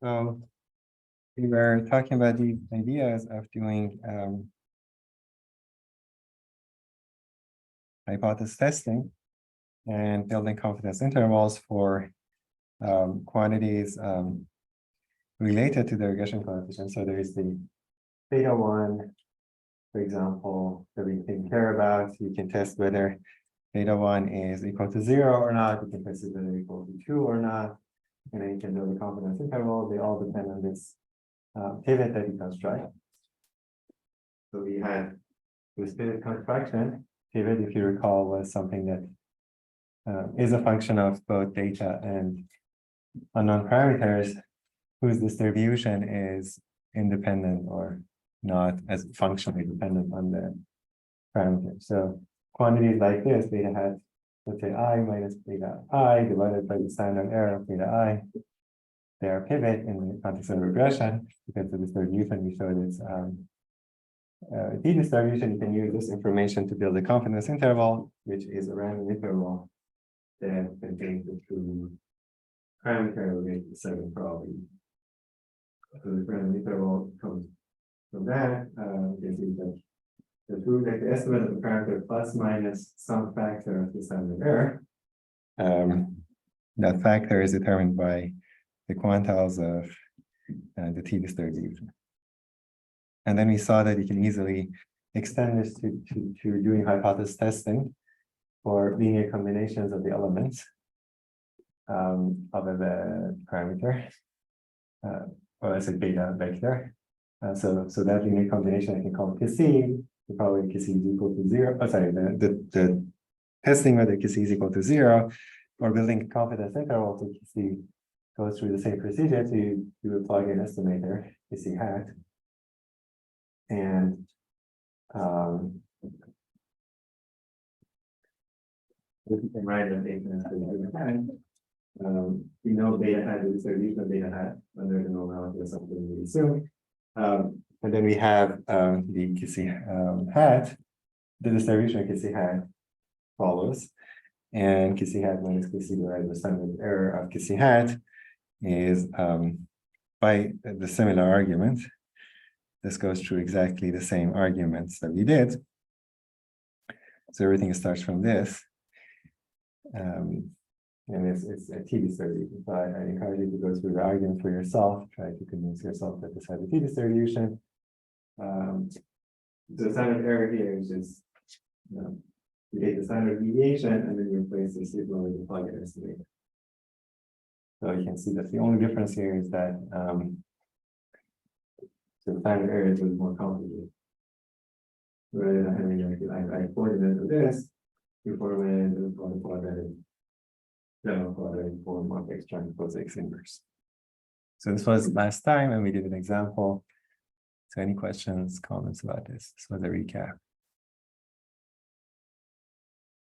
So we were talking about the ideas of doing hypothesis testing and building confidence intervals for quantities related to the regression coefficient. So there is the theta one, for example, that we can care about. You can test whether theta one is equal to 0 or not. You can test it whether equal to 2 or not. And then you can build a confidence interval. They all depend on this pivot that you construct. So we had this pivot construction. Pivot, if you recall, was something that is a function of both data and unknown parameters whose distribution is independent or not as functionally dependent on the parameter. So quantities like this, beta hat, let's say I minus beta I divided by the standard error of beta I, they are pivot in the context of regression because of this distribution. We showed this t-distribution. You can use this information to build a confidence interval, which is a random interval that contains the true parameter with 7 probability. So the random interval comes from that. You can see that the true that the estimate of the parameter plus minus some factor of the standard error. That factor is determined by the quantiles of the t-distribution. And then we saw that you can easily extend this to doing hypothesis testing for linear combinations of the elements of the parameter, or let's say beta vector. So that linear combination I can call KC. The probability KC is equal to 0. Oh, sorry, the testing whether KC is equal to 0 or building a confidence interval to KC goes through the same procedure to do a plug-in estimator, KC hat. And we can write an beta hat. We know beta hat is the distribution of beta hat under the normality assumption we assume. And then we have the KC hat. The distribution of KC hat follows, and KC hat minus KC divided by the standard error of KC hat is by the similar argument. This goes through exactly the same arguments that we did. So everything starts from this. And it's a t-distribution. So I encourage you to go through the argument for yourself, try to convince yourself that this has a t-distribution. The standard error here is just, you take the standard deviation and then you replace the sigma with the plug-in estimator. So you can see that the only difference here is that so the standard error is more complicated. Rather than having I coordinate with this, before we do the quadratic, general quadratic form of x transpose x inverse. So this was last time, and we did an example. So any questions, comments about this? This was a recap.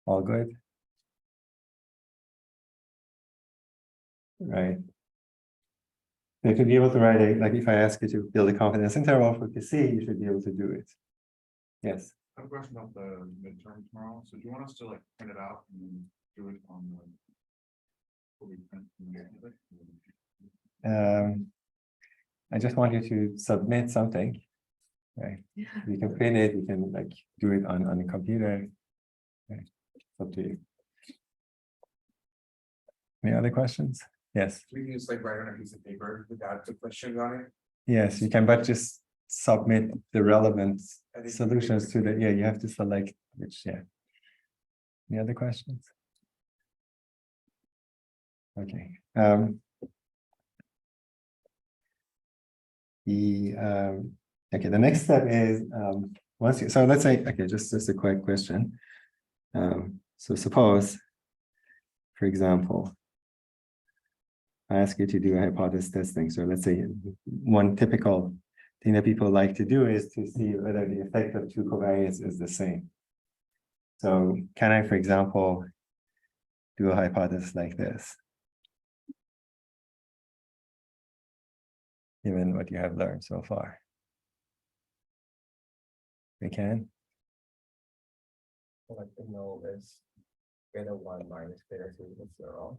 All good? Right. You should be able to write a, like if I ask you to build a confidence interval for KC, you should be able to do it. Yes. I have a question about the midterm tomorrow. So do you want us to like print it out and do it on the I just want you to submit something. Right. Yeah. You can print it, you can like do it on the computer. Right. It's up to you. Any other questions? Yes. We can just like write on a piece of paper without the questions on it. Yes, you can, but just submit the relevant solutions to the, yeah, you have to select which, yeah. Any other questions? Okay. The next step is once you, so let's say, okay, just a quick question. So suppose, for example, I ask you to do a hypothesis testing. So let's say one typical thing that people like to do is to see whether the effect of two covariates is the same. So can I, for example, do a hypothesis like this? Given what you have learned so far. We can? Like the null is beta 1 minus beta 2 is 0.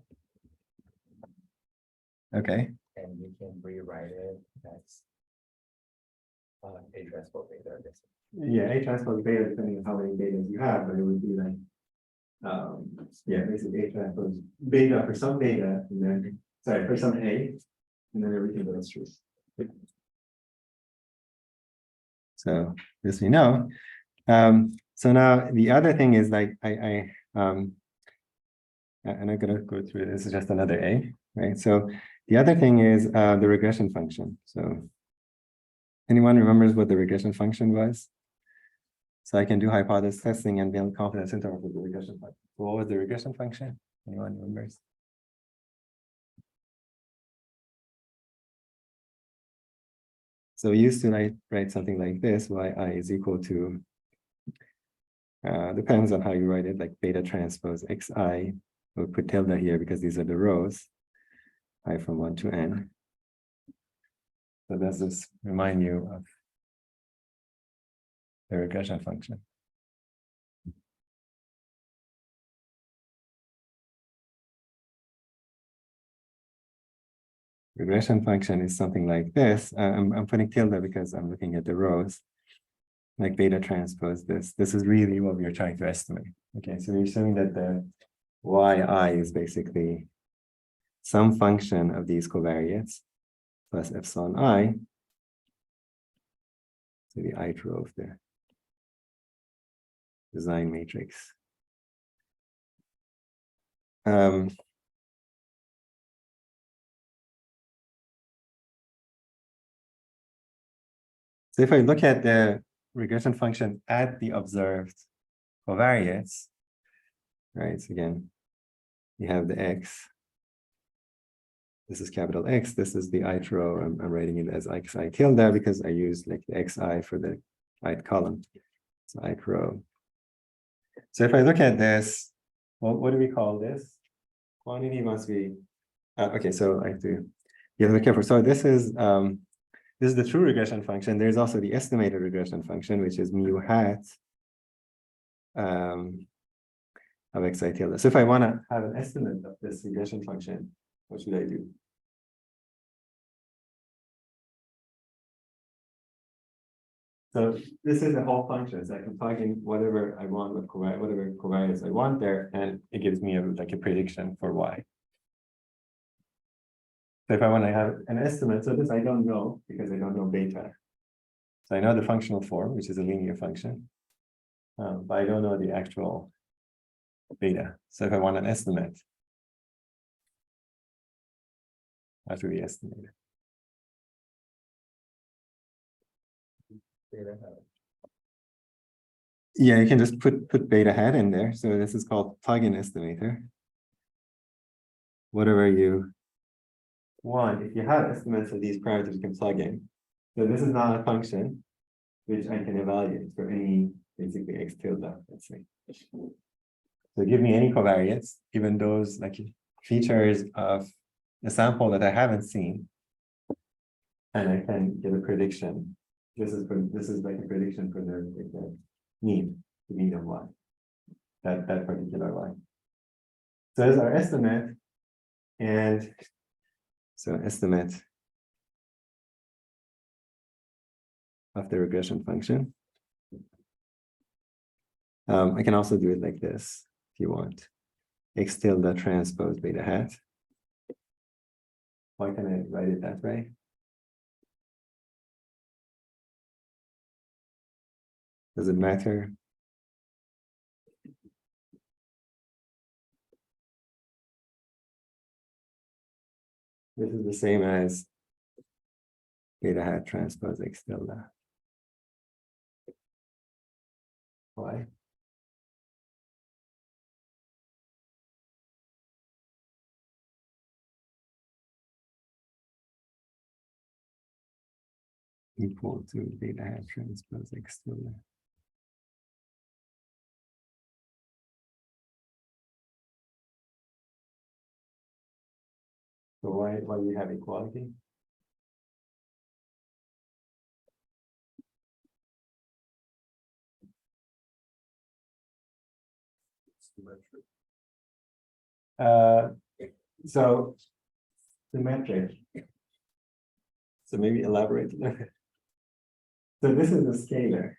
Okay, and you can rewrite it as a transpose beta, I guess. yeah, A transpose beta, depending on how many betas you have, but it would be like, yeah, basically A transpose beta for some beta, and then, sorry, for some A, and then everything goes through. So this we know. So now the other thing is like I'm not gonna go through this, is just another A, right? So the other thing is the regression function. So anyone remembers what the regression function was? So I can do hypothesis testing and build confidence interval with the regression function. So what was the regression function? Anyone remembers? So we used to write something like this: yi is equal to, depends on how you write it, like beta transpose xi. We'll put tilde here because these are the rows, I from 1 to n. So does this remind you of the regression function? Regression function is something like this. I'm putting tilde because I'm looking at the rows, like beta transpose this. This is really what we're trying to estimate. Okay, so we're assuming that the yi is basically some function of these covariates plus epsilon I, so the ith row of the design matrix. So if I look at the regression function at the observed covariates, right? So again, you have the x. This is capital X. This is the ith row. I'm writing it as xi tilde because I use like the xi for the ith column. So ith row. So if I look at this, well, what do we call this? Quantity must be okay. So I have to, you have to be careful. So this is the true regression function. There's also the estimated regression function, which is mu hat of xi tilde. So if I want to have an estimate of this regression function, what should I do? So this is a whole function. So I can plug in whatever I want with whatever covariates I want there, and it gives me like a prediction for y. So if I want to have an estimate, so this I don't know because I don't know beta. So I know the functional form, which is a linear function, but I don't know the actual beta. So if I want an estimate, how do we estimate it? Yeah, you can just put beta hat in there. So this is called plug-in estimator. Whatever you want, if you have estimates of these parameters, you can plug in. So this is not a function which I can evaluate for any basically x tilde, let's say. So give me any covariates, even those like features of a sample that I haven't seen, and I can get a prediction. This is like a prediction for the mean of y, that particular y. So there's our estimate, and so estimate of the regression function. I can also do it like this if you want. X tilde transpose beta hat. Why can I write it that way? Does it matter? This is the same as beta hat transpose X tilde. Why? Equal to beta hat transpose X tilde. So why do you have equality? So symmetric. So maybe elaborate a little bit. So this is a scalar.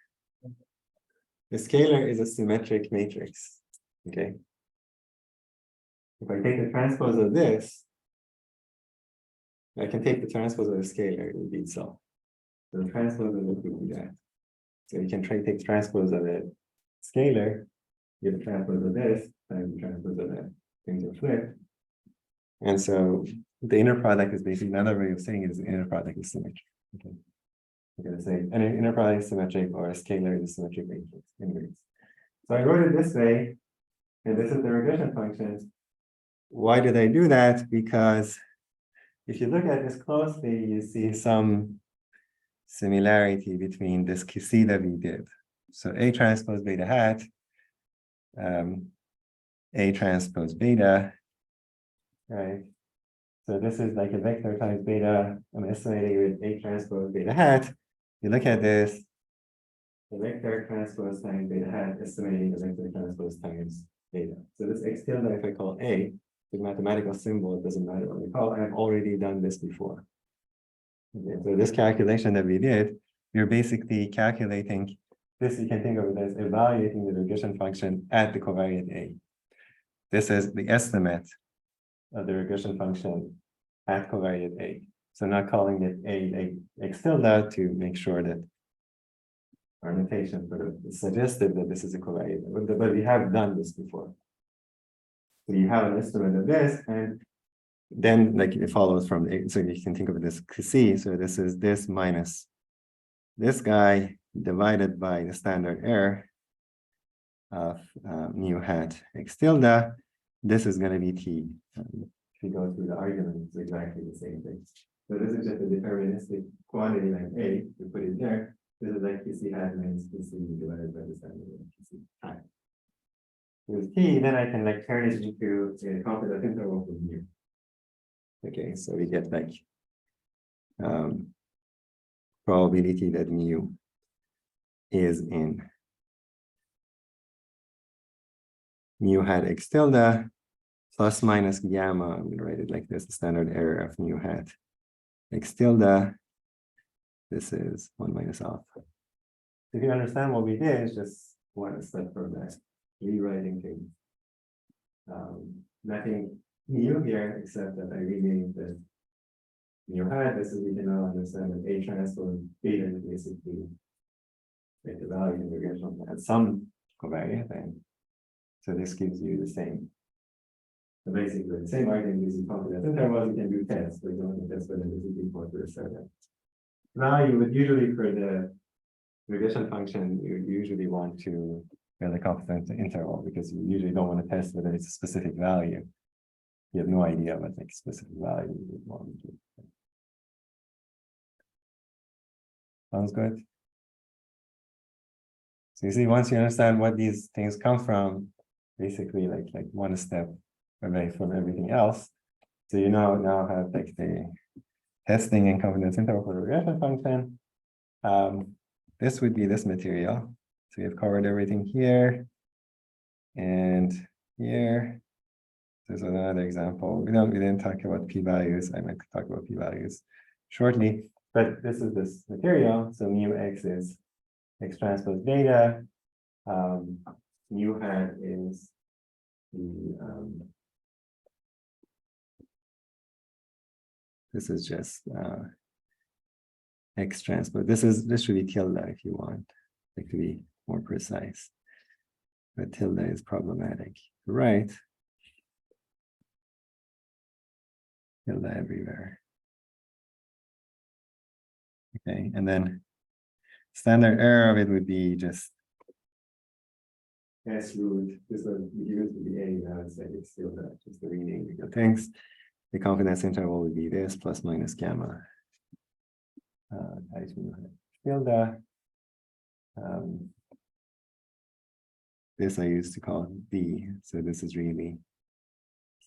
The scalar is a symmetric matrix. Okay. If I take the transpose of this, I can take the transpose of the scalar, it would be itself. So the transpose of it would be that. So you can try to take the transpose of the scalar, get the transpose of this, times the transpose of that. Things are flipped. And so the inner product is basically another way of saying it is the inner product is symmetric. Okay. We're going to say an inner product is symmetric or a scalar is a symmetric matrix. Anyways. So I wrote it this way, and this is the regression function. Why did I do that? Because if you look at this closely, you see some similarity between this QC that we did. So A transpose beta hat, A transpose beta, right? So this is like a vector times beta. I'm estimating with A transpose beta hat. You look at this, the vector transpose times beta hat, estimating the vector transpose times beta. So this X tilde, if I call A, the mathematical symbol, it doesn't matter what we call it. I've already done this before. Okay, so this calculation that we did, you're basically calculating this, you can think of it as evaluating the regression function at the covariant A. This is the estimate of the regression function at covariant A. So not calling it A X tilde to make sure that our notation sort of is suggestive that this is a covariant, but we have done this before. So you have an estimate of this, and then like it follows from A, so you can think of it as C. So this is this minus this guy divided by the standard error of mu hat X tilde. This is going to be T. If you go through the argument, it's exactly the same thing. So this is just a deterministic quantity like A, we put it there. This is like QC hat minus QC divided by the standard error QC hat. With T, then I can like turn it into a confidence interval for mu. Okay, so we get like probability that mu is in mu hat X tilde plus minus gamma. I'm going to write it like this, the standard error of mu hat X tilde. This is 1 minus alpha. If you understand what we did, it's just one step from that. Rewriting things. Nothing new here, except that I renamed the mu hat. This is, we can now understand that A transpose beta is basically like the value in the regression at some covariant thing. So this gives you the same. So basically, the same argument using confidence intervals, you can do tests. We're going to test whether this is equal to a certain value, but usually for the regression function, you usually want to get a confidence interval because you usually don't want to test whether it's a specific value. You have no idea what like specific value you would want to do. Sounds good. So you see, once you understand what these things come from, basically like one step away from everything else. So you now have like the testing and confidence interval for the regression function. This would be this material. So we've covered everything here and here. There's another example. We didn't talk about p-values. I might talk about p-values shortly, but this is this material. So mu x is X transpose beta. Mu hat is the this is just X transpose. This should be tilde if you want, like to be more precise. But tilde is problematic, right? Tilde everywhere. Okay, and then standard error of it would be just S root. This was used to be A, now it's like it's still that, just the renaming of things. The confidence interval would be this plus minus gamma. Times mu hat tilde. This I used to call D. So this is really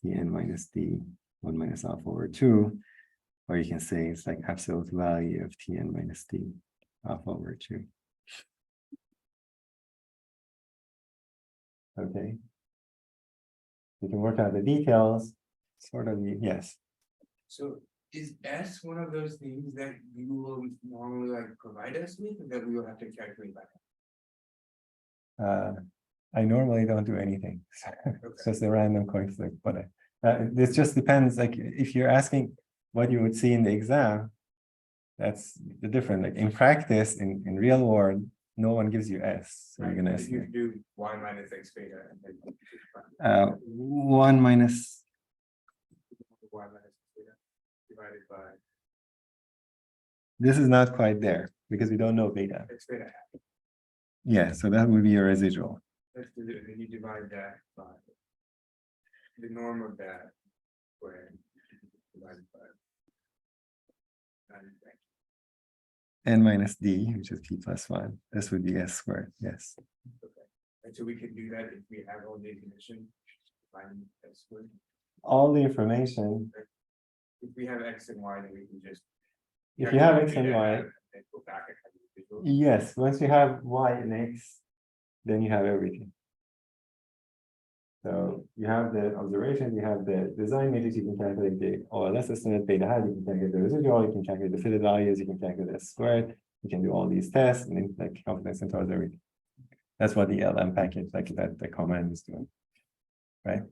Tn minus D, 1 minus alpha over 2. Or you can say it's like absolute value of Tn minus D, alpha over 2. Okay. You can work out the details. Sort of, yes. So is S one of those things that you will normally like provide us with, and that we will have to calculate back? I normally don't do anything. It's Okay. just a random coin flip, but this just depends. Like if you're asking what you would see in the exam, that's the different. Like in practice, in real world, no one gives you S. So you're Right, gonna but if you estimate. do y minus x beta and then. 1 minus. Y minus x beta divided by This is not quite there because we don't know beta. x beta half. Yeah, so that would be your residual. Let's do it, and then you divide that by the norm of that squared divided by. 90. N minus D, which is P plus 1. This would be S squared. Yes. And so we can do that if we have all the information. Find x squared. All the information. If we have x and y, then we can just. If you have X and calculate Y, that and go back and have the visual. yes, once you have Y and X, then you have everything. So you have the observation, you have the design matrix, you can calculate the OLS estimate, beta hat, you can calculate the residual, you can calculate the fitted values, you can calculate S squared, you can do all these tests and then like confidence intervals, everything. That's what the LM package, like that the command is doing. Right?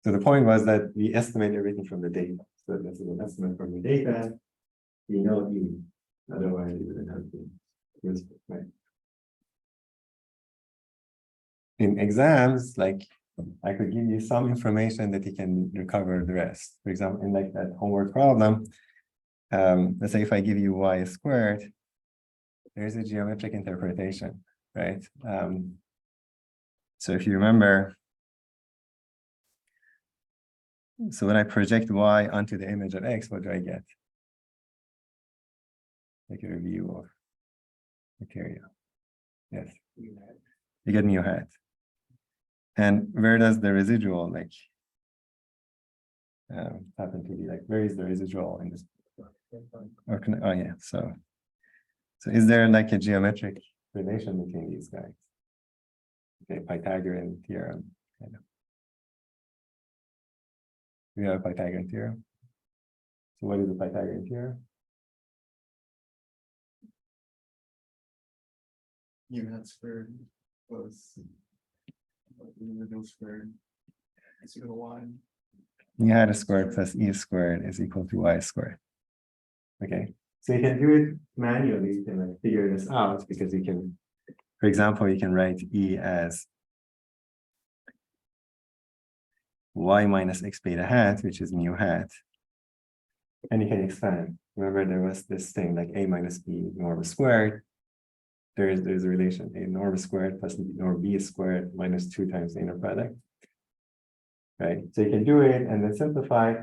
So the point was that we estimate everything from the data. So that's an estimate from the data. We know you, otherwise you wouldn't have been useful, right? In exams, like I could give you some information that you can recover the rest. For example, in like that homework problem, let's say if I give you y squared, there's a geometric interpretation, right? So if you remember, so when I project y onto the image of x, what do I get? Like a review of material. Yes, you get mu hat. And where does the residual like happen to be? Like where is the residual in this? Or can, oh yeah, so is there like a geometric relation between these guys? Okay, Pythagorean theorem. Kind of. We have a Pythagorean theorem. So what is the Pythagorean theorem? You had squared plus the residual squared. It's equal to y. You had a squared plus e squared is equal to y squared. Okay, so you can do it manually, you can like figure this out because you can, for example, you can write e as y minus x beta hat, which is mu hat. And you can expand. Remember, there was this thing like a minus b norm squared. There's a relation, a norm squared plus norm b squared minus 2 times the inner product. Right, so you can do it and then simplify.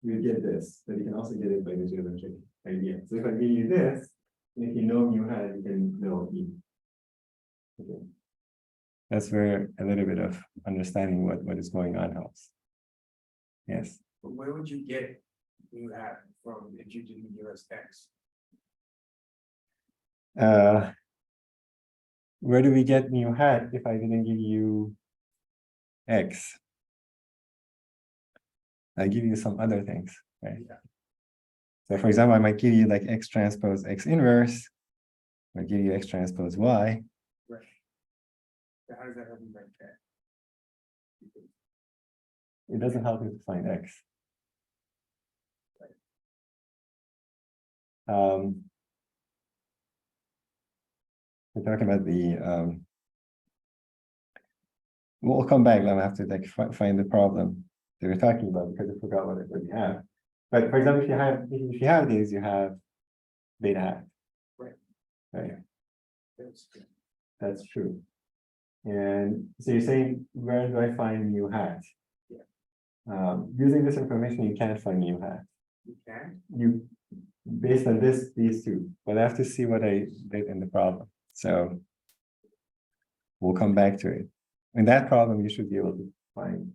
You get this, but you can also get it by the geometric idea. So if I give you this, and if you know mu hat, you can know e. Okay. That's where a little bit of understanding what is going on helps. Yes. But where would you get mu hat from if you didn't give us x? Where do we get mu hat if I didn't give you x? I give you some other things, right? Yeah. So for example, I might give you like x transpose x inverse. I give you x transpose y. Right. So how does that help you write that? It doesn't help you to find x. We're talking about the we'll come back. I'm have to like find the problem that we're talking about because I forgot what we have. But for example, if you have these, you have beta hat. Right. Right. That's good. That's true. And so you're saying, where do I find mu hat? Yeah. Using this information, you can't find mu hat. You can. You based on these two, but I have to see what I did in the problem. So we'll come back to it. In that problem, you should be able to find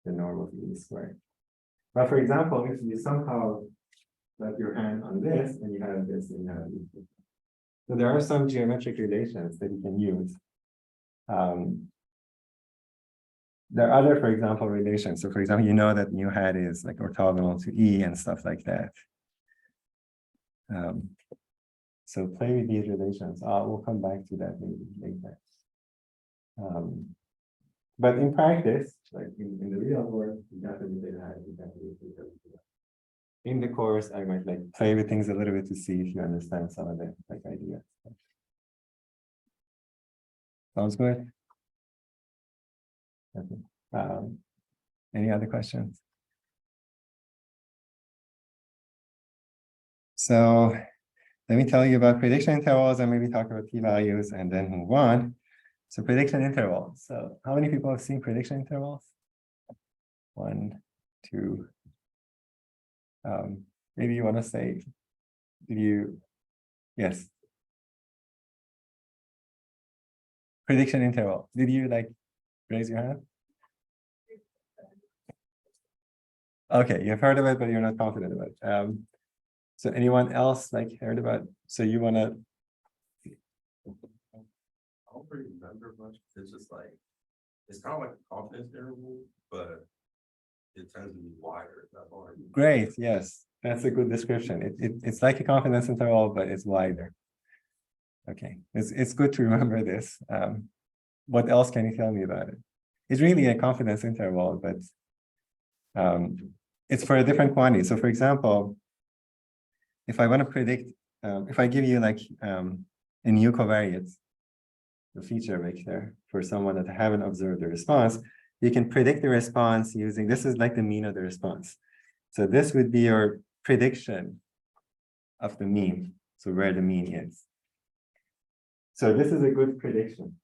the norm of e squared. But for example, if you somehow let your hand on this and you have this and you have this. So there are some geometric relations that you can use. there are other, for example, relations. So for example, you know that mu hat is like orthogonal to E and stuff like that. So play with these relations. We'll come back to that maybe later. But in practice, like in the real world, you got to do that. In the course, I might like play with things a little bit to see if you understand some of the like ideas. Sounds good. Okay. Any other questions? So let me tell you about prediction intervals and maybe talk about p-values and then move on. So prediction intervals. So how many people have seen prediction intervals? 1, 2. Maybe you want to say, did you? Yes. Prediction interval. Did you like raise your hand? Okay, you've heard of it, but you're not confident about it. So anyone else like heard about it? So you want to? I don't really remember much. It's just like, it's kind of like a confidence interval, but it tends to be wider. That's all. Great, yes, that's a good description. It's like a confidence interval, but it's wider. Okay, it's good to remember this. What else can you tell me about it? It's really a confidence interval, but it's for a different quantity. So for example, if I want to predict, if I give you like a new covariate, the feature vector for someone that haven't observed the response, you can predict the response using, this is like the mean of the response. So this would be your prediction of the mean. So where the mean is. So this is a good prediction.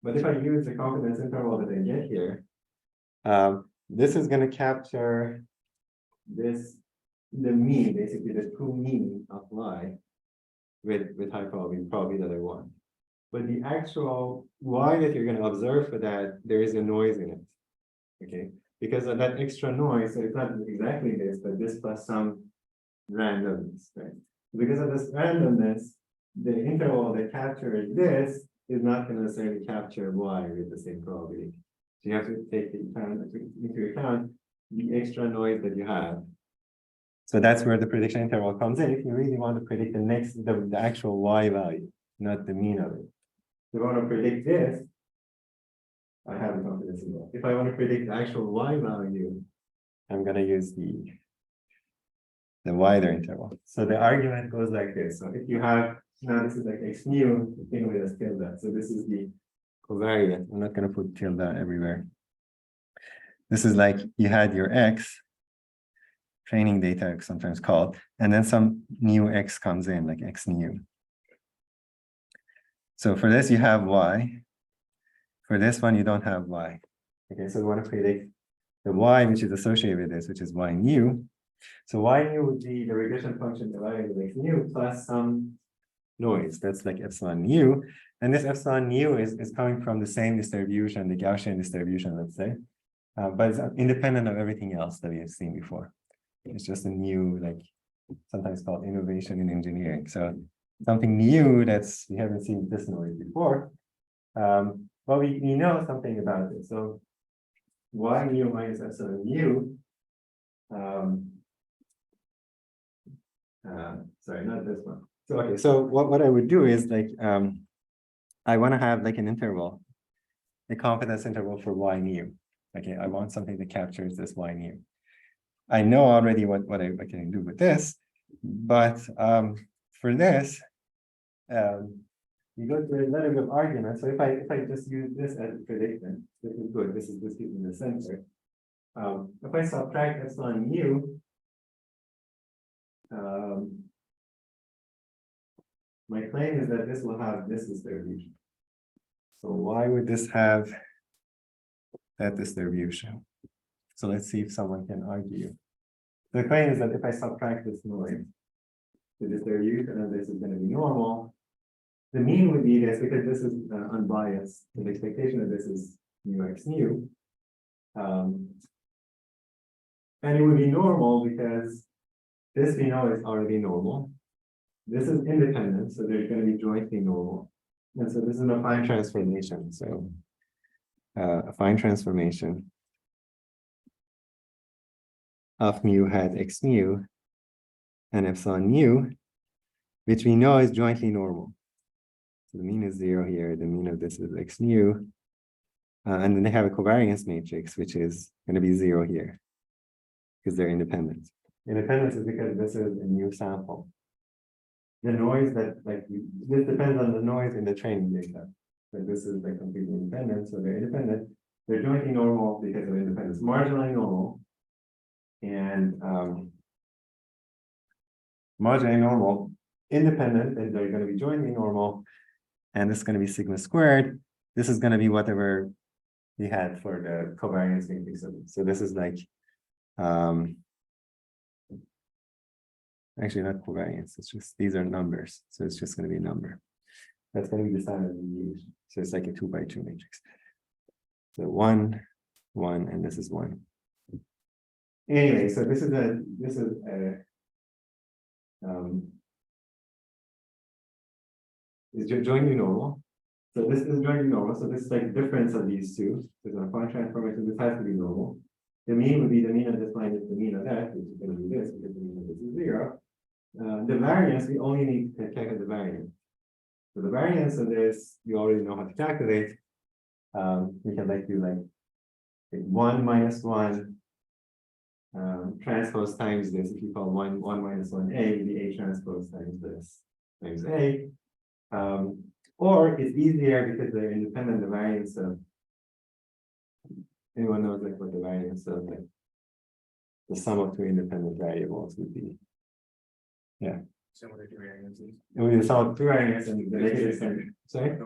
But if I use the confidence interval that I get here, this is going to capture this, the mean, basically the true mean of y with high probability that I want. But the actual y that you're going to observe for that, there is a noise in it. Okay, because of that extra noise, so it's not exactly this, but this plus some randomness, right? Because of this randomness, the interval that captures this is not going to necessarily capture y with the same probability. So you have to take into account the extra noise that you have. So that's where the prediction interval comes in. If you really want to predict the actual y value, not the mean of it. If I want to predict this, I have a confidence interval. If I want to predict the actual y value, I'm going to use the wider interval. So the argument goes like this. So if you have, now this is like x mu, thing with a tilde. So this is the covariate. I'm not going to put tilde everywhere. This is like you had your x, training data sometimes called, and then some new x comes in, like x new. So for this, you have y. For this one, you don't have y. Okay, so we want to predict the y, which is associated with this, which is y new. So y new would be the regression function divided with x new plus some noise. That's like epsilon nu. And this epsilon nu is coming from the same distribution, the Gaussian distribution, let's say. But it's independent of everything else that we have seen before. It's just a new, like sometimes called innovation in engineering. So something new that's we haven't seen this noise before. But we know something about it. So y mu minus epsilon nu. Sorry, not this one. So okay, so what I would do is like I want to have like an interval, a confidence interval for y mu. Okay, I want something that captures this y mu. I know already what I can do with this, but for this, you go through a little bit of argument. So if I just use this as a prediction, this is good. This gives me the center. If I subtract epsilon mu, my claim is that this will have this distribution. So why would this have that distribution? So let's see if someone can argue. The claim is that if I subtract this noise, the distribution of this is going to be normal. The mean would be this because this is unbiased. So the expectation of this is mu x nu. And it would be normal because this we know is already normal. This is independent, so they're going to be jointly normal. And so this is an affine transformation. So affine transformation of mu hat x mu and epsilon mu, which we know is jointly normal. So the mean is 0 here, the mean of this is x mu. And then they have a covariance matrix, which is going to be 0 here, because they're independent. Independence is because this is a new sample. The noise that, this depends on the noise in the training data. But this is completely independent, so they're independent. They're jointly normal because of independence, marginally normal. And marginally normal, independent, and they're going to be jointly normal. And this is going to be sigma squared. This is going to be whatever we had for the covariance matrix. So this is actually not covariance, it's just, these are numbers. So it's just going to be a number. That's going to be the standard deviation. So it's like a 2x2 matrix. So 1, 1, and this is 1. Anyway, so this is is jointly normal. So this is jointly normal. So this is like the difference of these two. So the affine transformation, this has to be normal. The mean would be the mean of this minus the mean of that, which is going to be this, because the mean of this is 0. The variance, we only need to calculate the variance. So the variance of this, you already know how to calculate. We can do 1 minus 1 transpose times this. If you call 1 minus 1a, would be a transpose times this times a. Or it's easier because they're independent. The variance of, anyone knows what the variance of the sum of two independent variables would be? Similar to variances. It would be the sum of two variances and the negative sign. Sorry?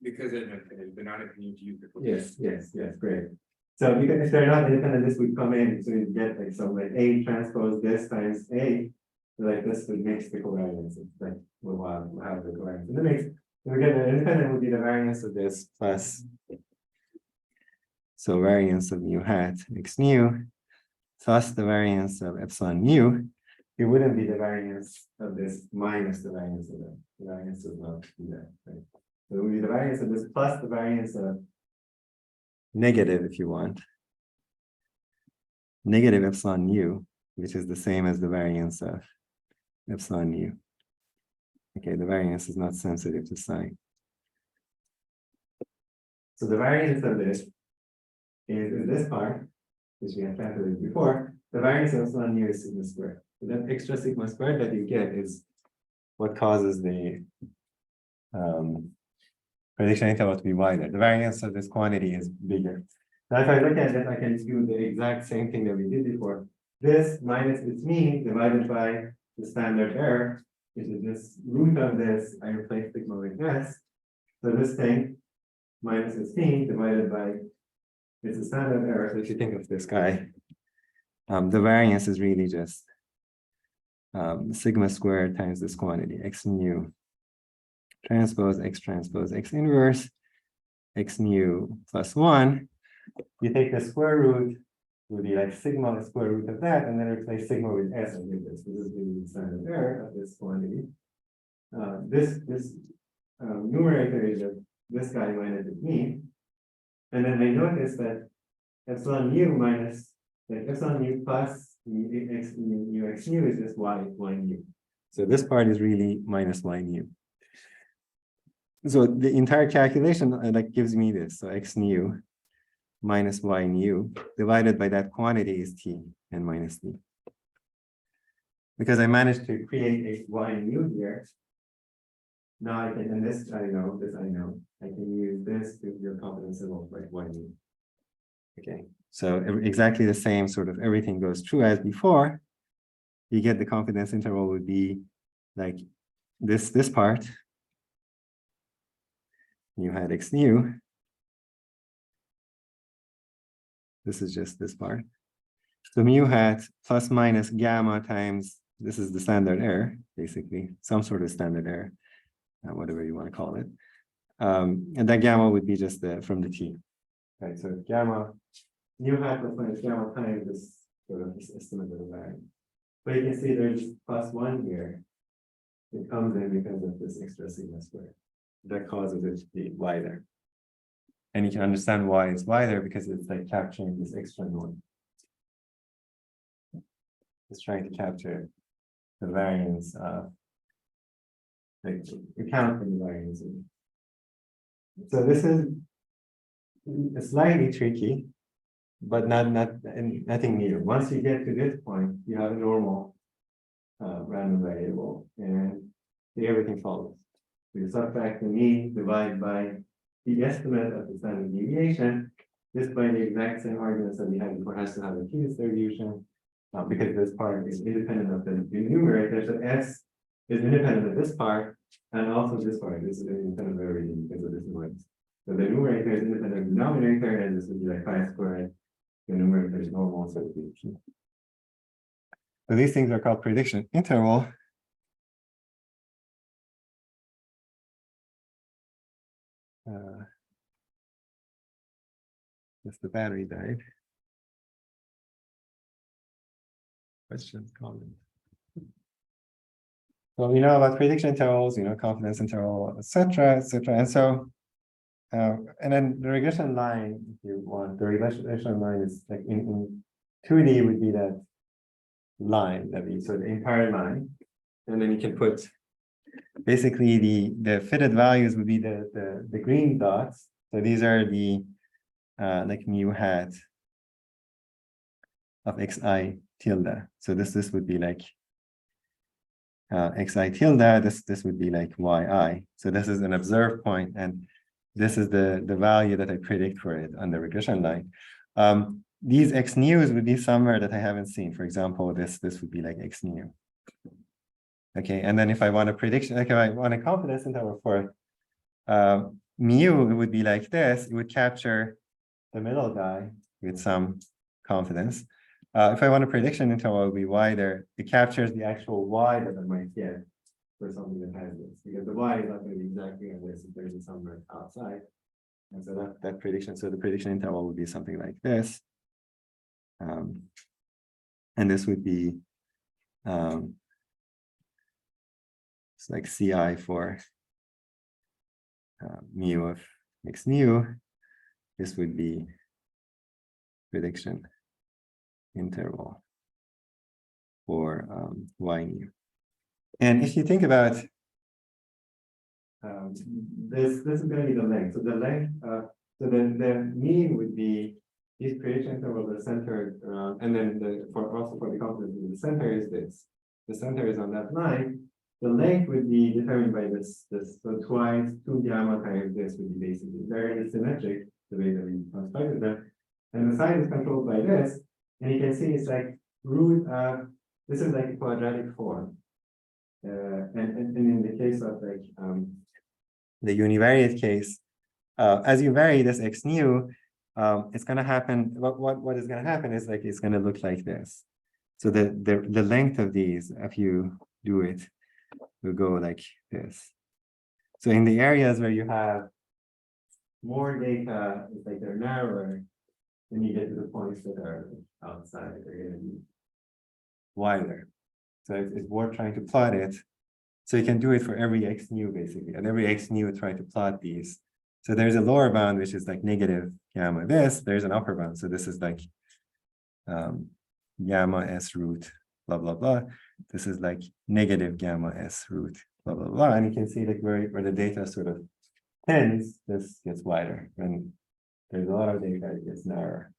Because they're not intended to use the. Yes, great. So because if they're not independent, this would come in, so you get some a transpose this times a, this would mix the covariance. It's we'll have the covariance in the mix. So we get the independent would be the variance of this plus, so variance of mu hat x mu plus the variance of epsilon mu. It wouldn't be the variance of this minus the variance of that. The variance does not do that, right? So it would be the variance of this plus the variance of negative, if you want, negative epsilon mu, which is the same as the variance of epsilon mu. Okay, the variance is not sensitive to sign. So the variance of this is this part, which we have calculated before. The variance of epsilon mu is sigma squared. So that extra sigma squared that you get is what causes the prediction interval to be wider. The variance of this quantity is bigger. Now, if I look at it, I can do the exact same thing that we did before. This minus its mean divided by the standard error, which is this root of this, I replace sigma with s. So this thing minus its mean divided by its standard error. So if you think of this guy, the variance is really just sigma squared times this quantity, x mu transpose x inverse, x mu plus 1. You take the square root, would be sigma the square root of that, and then replace sigma with s and give this. This is the standard error of this quantity. This numerator is this guy minus its mean. And then I notice that epsilon mu minus epsilon mu plus x mu is just y mu. So this part is really minus y mu. So the entire calculation gives me this. So x nu minus y nu divided by that quantity is t and minus t. Because I managed to create a y nu here. Now I can, and this I know, I can use this to your confidence interval like y nu. Okay, so exactly the same sort of everything goes true as before. You get the confidence interval would be like this part. You had x nu. This is just this part. So mu hat plus minus gamma times, this is the standard error, basically, some sort of standard error, whatever you want to call it. And that gamma would be just from the t. Right, so gamma, mu hat plus minus gamma times this sort of this estimate of the variance. But you can see there's plus 1 here. It comes in because of this extra sigma squared. That causes it to be wider. And you can understand why it's wider because it's like capturing this extra norm. It's trying to capture the variance of like accounting the variance. So this is slightly tricky, but nothing new. Once you get to this point, you have a normal random variable, and everything follows. You subtract the mean divided by the estimate of the standard deviation. This by the exact same arguments that we had before has to have a t-distribution, because this part is independent of the numerator. So S is independent of this part, and also this part. This is independent of everything because of this noise. So the numerator is independent of the denominator, and this would be like pi squared. The numerator is normal, so it would be p. So these things are called prediction interval. Just the battery died. Questions, comments? Well, we know about prediction intervals, confidence interval, etc., etc. And so, and then the regression line, if you want, the regression line is like in 2D would be that line that we, so the entire line, and then you can put basically the fitted values would be the green dots. So these are the like mu hat of xi tilde. So this would be like xi tilde. This would be like yi. So this is an observed point, and this is the value that I predict for it on the regression line. These x nus would be somewhere that I haven't seen. For example, this would be like x nu. Okay, and then if I want a prediction, like if I want a confidence interval for mu, it would be like this. It would capture the middle guy with some confidence. If I want a prediction interval, it would be wider. It captures the actual y that I might get for something that has this, because the y is not going to be exactly on this if there's somewhere outside. And so that prediction, so the prediction interval would be something like this. And this would be it's like CI for mu of x nu. This would be prediction interval for y nu. And if you think about this is going to be the length. So the length so the mean would be these prediction intervals are centered around, and then also for the confidence, the center is this. The center is on that line. The length would be determined by this. So twice 2 gamma times this would be basically very symmetric the way that we constructed them. And the sign is controlled by this. And you can see it's like root of, this is like a quadratic form. And in the case of like the univariate case, as you vary this x nu, it's going to happen. What is going to happen is like it's going to look like this. So the length of these, if you do it, will go like this. So in the areas where you have more data, it's like they're narrower, then you get to the points that are outside, they're going to be wider. So it's worth trying to plot it. So you can do it for every x nu basically, and every x nu try to plot these. So there's a lower bound which is like negative gamma this. There's an upper bound. So this is like gamma s root blah blah blah. This is like negative gamma s root blah blah blah. And you can see like where the data sort of tends, this gets wider. When there's a lot of data, it gets narrower.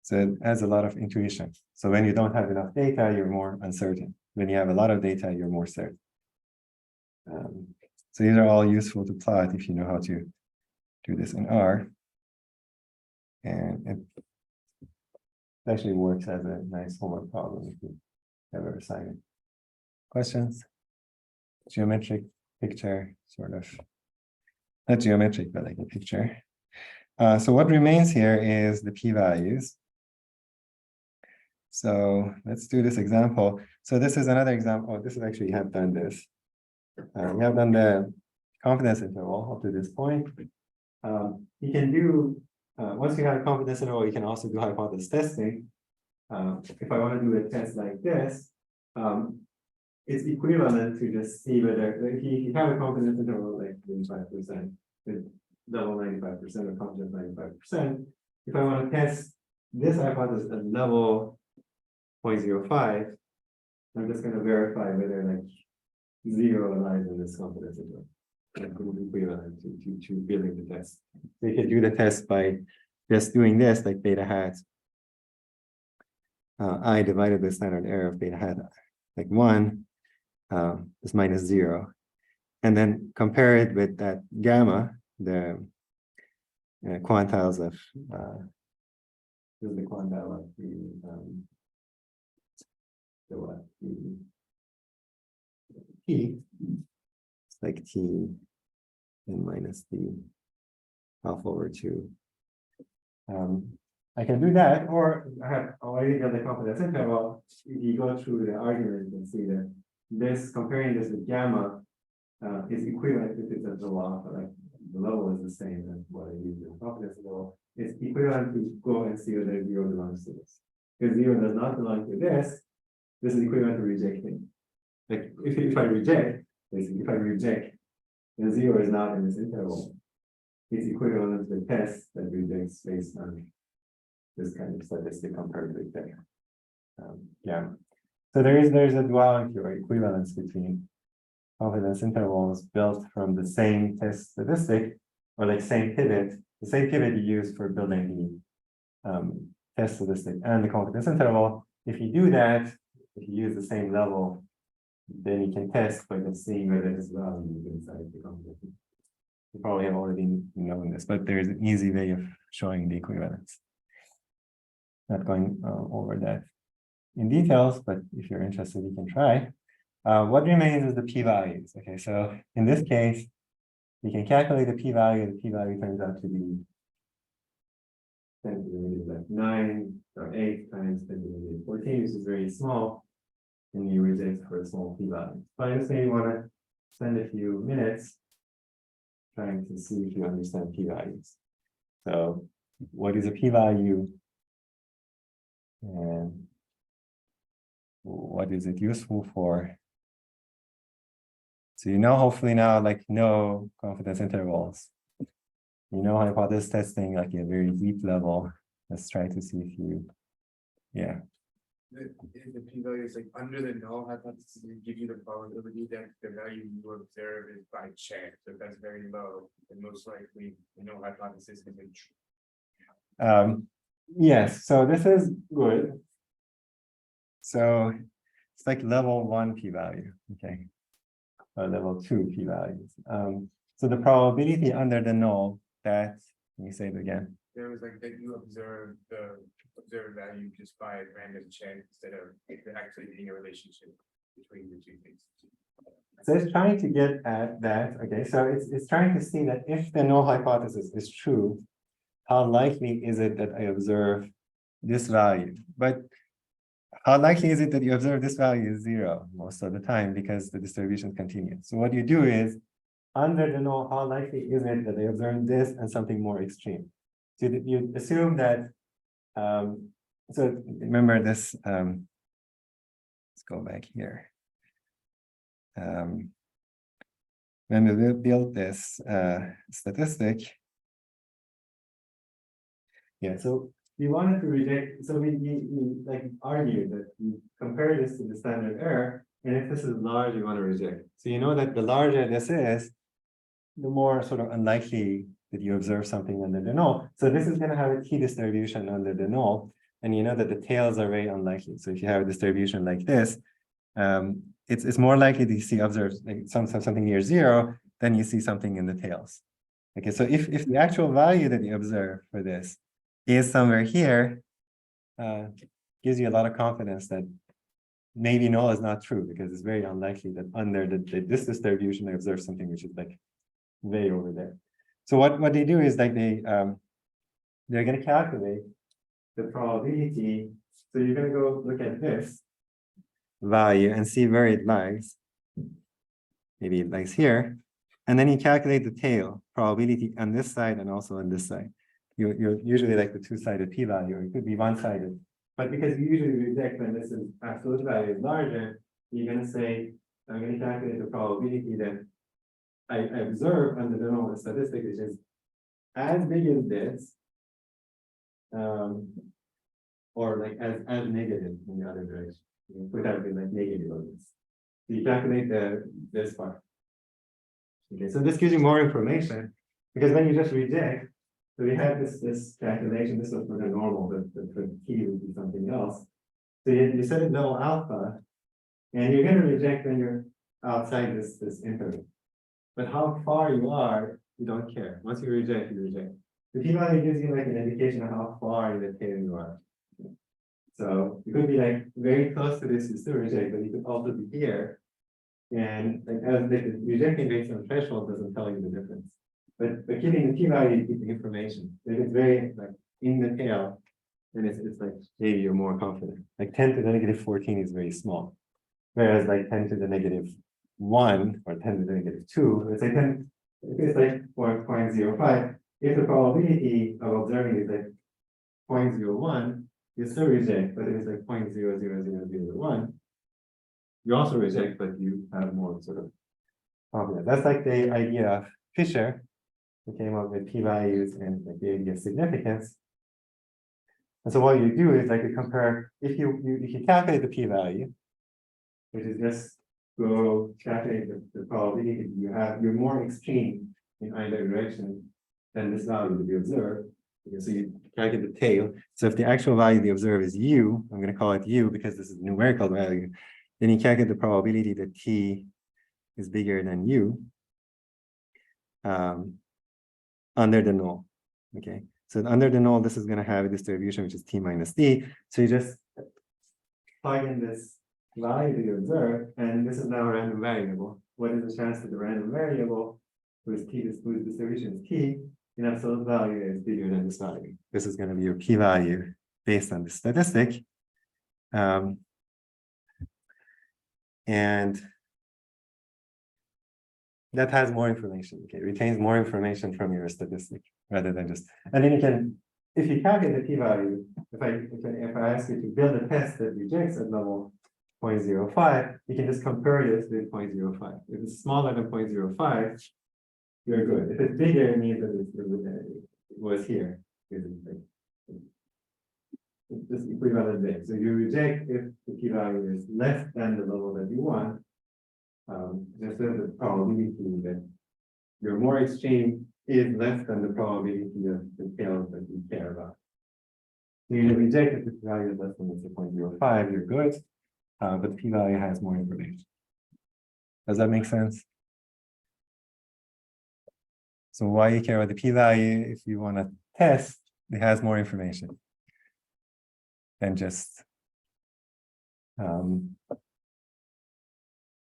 So it has a lot of intuition. So when you don't have enough data, you're more uncertain. When you have a lot of data, you're more certain. So these are all useful to plot if you know how to do this in R. And it actually works as a nice homework problem if you ever assign it. Questions? Geometric picture, sort of. Not geometric, but like a picture. So what remains here is the p-values. So let's do this example. So this is another example. Oh, this is actually, you have done this. We have done the confidence interval up to this point. You can do, once you have a confidence interval, you can also do hypothesis testing. If I want to do a test like this, it's equivalent to just see whether, if you have a confidence interval like 25%, level 95% or confidence 95%. If I want to test this hypothesis at level 0.05, I'm just going to verify whether like 0 lies in this confidence interval. Equivalent to building the test. So you can do the test by just doing this, like beta hat I divided the standard error of beta hat like 1 is minus 0, and then compare it with that gamma, the quantiles of this is the quantile of the what the t. It's like t and minus the alpha over 2. I can do that, or I have already done the confidence interval. If you go through the argument, you can see that this comparing this with gamma is equivalent if it's at the law, like the level is the same as what I use in confidence interval. It's equivalent to go and see whether 0 belongs to this. If 0 does not belong to this is equivalent to rejecting. Like if I reject, basically, if I reject, then 0 is not in this interval. It's equivalent to the test that rejects based on this kind of statistic compared with there. Yeah. So there's a duality or equivalence between confidence intervals built from the same test statistic or like same pivot, the same pivot you use for building the test statistic and the confidence interval. If you do that, if you use the same level, then you can test by just seeing whether this value is inside the confidence. You probably have already known this, but there's an easy way of showing the equivalence. Not going over that in details, but if you're interested, you can try. What remains is the p-values. Okay, so in this case, you can calculate the p-value. The p-value turns out to be 10 to the negative like 9 or 8 times 10 to the negative 14, which is very small, and you reject for a small p-value. But I just maybe want to spend a few minutes trying to see if you understand p-values. So, what is a p-value? And what is it useful for? So you know, hopefully now, like know confidence intervals. You know hypothesis testing like a very deep level. Let's try to see if you, yeah. The p-value is like under the null hypothesis, it give you the probability that the value you observe is by chance. So if that's very low, then most likely the null hypothesis is true. Yes, so this is good. So it's like level 1 p-value, okay, or level 2 p-values. So the probability under the null that, let me say it again. There was like that you observe the observed value just by random chance instead of there actually being a relationship between the two things. So it's trying to get at that, okay, so it's trying to see that if the null hypothesis is true, how likely is it that I observe this value? But how likely is it that you observe this value is 0 most of the time because the distribution continues? So what you do is, under the null, how likely is it that they observe this and something more extreme? So you assume that, so remember this, let's go back here. When we built this statistic, yeah, so we wanted to reject, so we like argued that we compare this to the standard error, and if this is large, we want to reject. So you know that the larger this is, the more sort of unlikely that you observe something under the null. So this is going to have a t distribution under the null, and you know that the tails are very unlikely. So if you have a distribution like this, it's more likely to see observed like something near 0 than you see something in the tails. Okay, so if the actual value that you observe for this is somewhere here, gives you a lot of confidence that maybe null is not true because it's very unlikely that under this distribution I observe something which is like way over there. So what they do is like they're going to calculate the probability. So you're going to go look at this value and see where it lies. Maybe it lies here, and then you calculate the tail probability on this side and also on this side. You're usually like the two-sided p-value, or it could be one-sided. But because you usually reject when this is absolute value is larger, you're going to say, I'm going to calculate the probability that I observe under the normal statistic, which is as big as this, or like as negative in the other direction, you put that in like negative of this. So you calculate this part. Okay, so this gives you more information, because when you just reject, so we had this calculation, this was for the normal, but for the t would be something else. So you set it level alpha, and you're going to reject when you're outside this interval. But how far you are, you don't care. Once you reject, you reject. The p-value gives you like an indication of how far in the tail you are. So you could be like very close to this, you still reject, but you could also be here. And like as the rejecting based on threshold doesn't tell you the difference. But keeping the p-value, you keep the information. If it's very like in the tail, then it's like maybe you're more confident. Like 10 to the negative 14 is very small. Whereas like 10 to the negative 1 or 10 to the negative 2, let's say 10, it's like 0.05. If the probability of observing is like 0.01, you still reject, but if it's like 0.00001, you also reject, but you have more sort of confidence. That's like the idea of Fisher, who came up with p-values and like the idea of significance. And so what you do is like you compare, if you calculate the p-value, which is just go calculate the probability you're more extreme in either direction than this value to be observed. Okay, so you calculate the tail. So if the actual value they observe is u, I'm going to call it u because this is a numerical value, then you calculate the probability that t is bigger than u under the null. Okay, so under the null, this is going to have a distribution which is t minus d. So you just plug in this value you observe, and this is now a random variable. What is the chance that the random variable whose distribution is t in absolute value is bigger than this value? This is going to be your p-value based on the statistic. And that has more information. Okay, it retains more information from your statistic rather than just. And then you can, if you calculate the p-value, if I ask you to build a test that rejects at level 0.05, you can just compare this with 0.05. If it's smaller than 0.05, you're good. If it's bigger, it means that it was here. It's just equivalent big. So you reject if the p-value is less than the level that you want. Just as the probability that your more extreme is less than the probability of the tails that you care about. So you reject if the p-value is less than 0.05, you're good. But the p-value has more information. Does that make sense? So why you care about the p-value? If you want to test, it has more information than just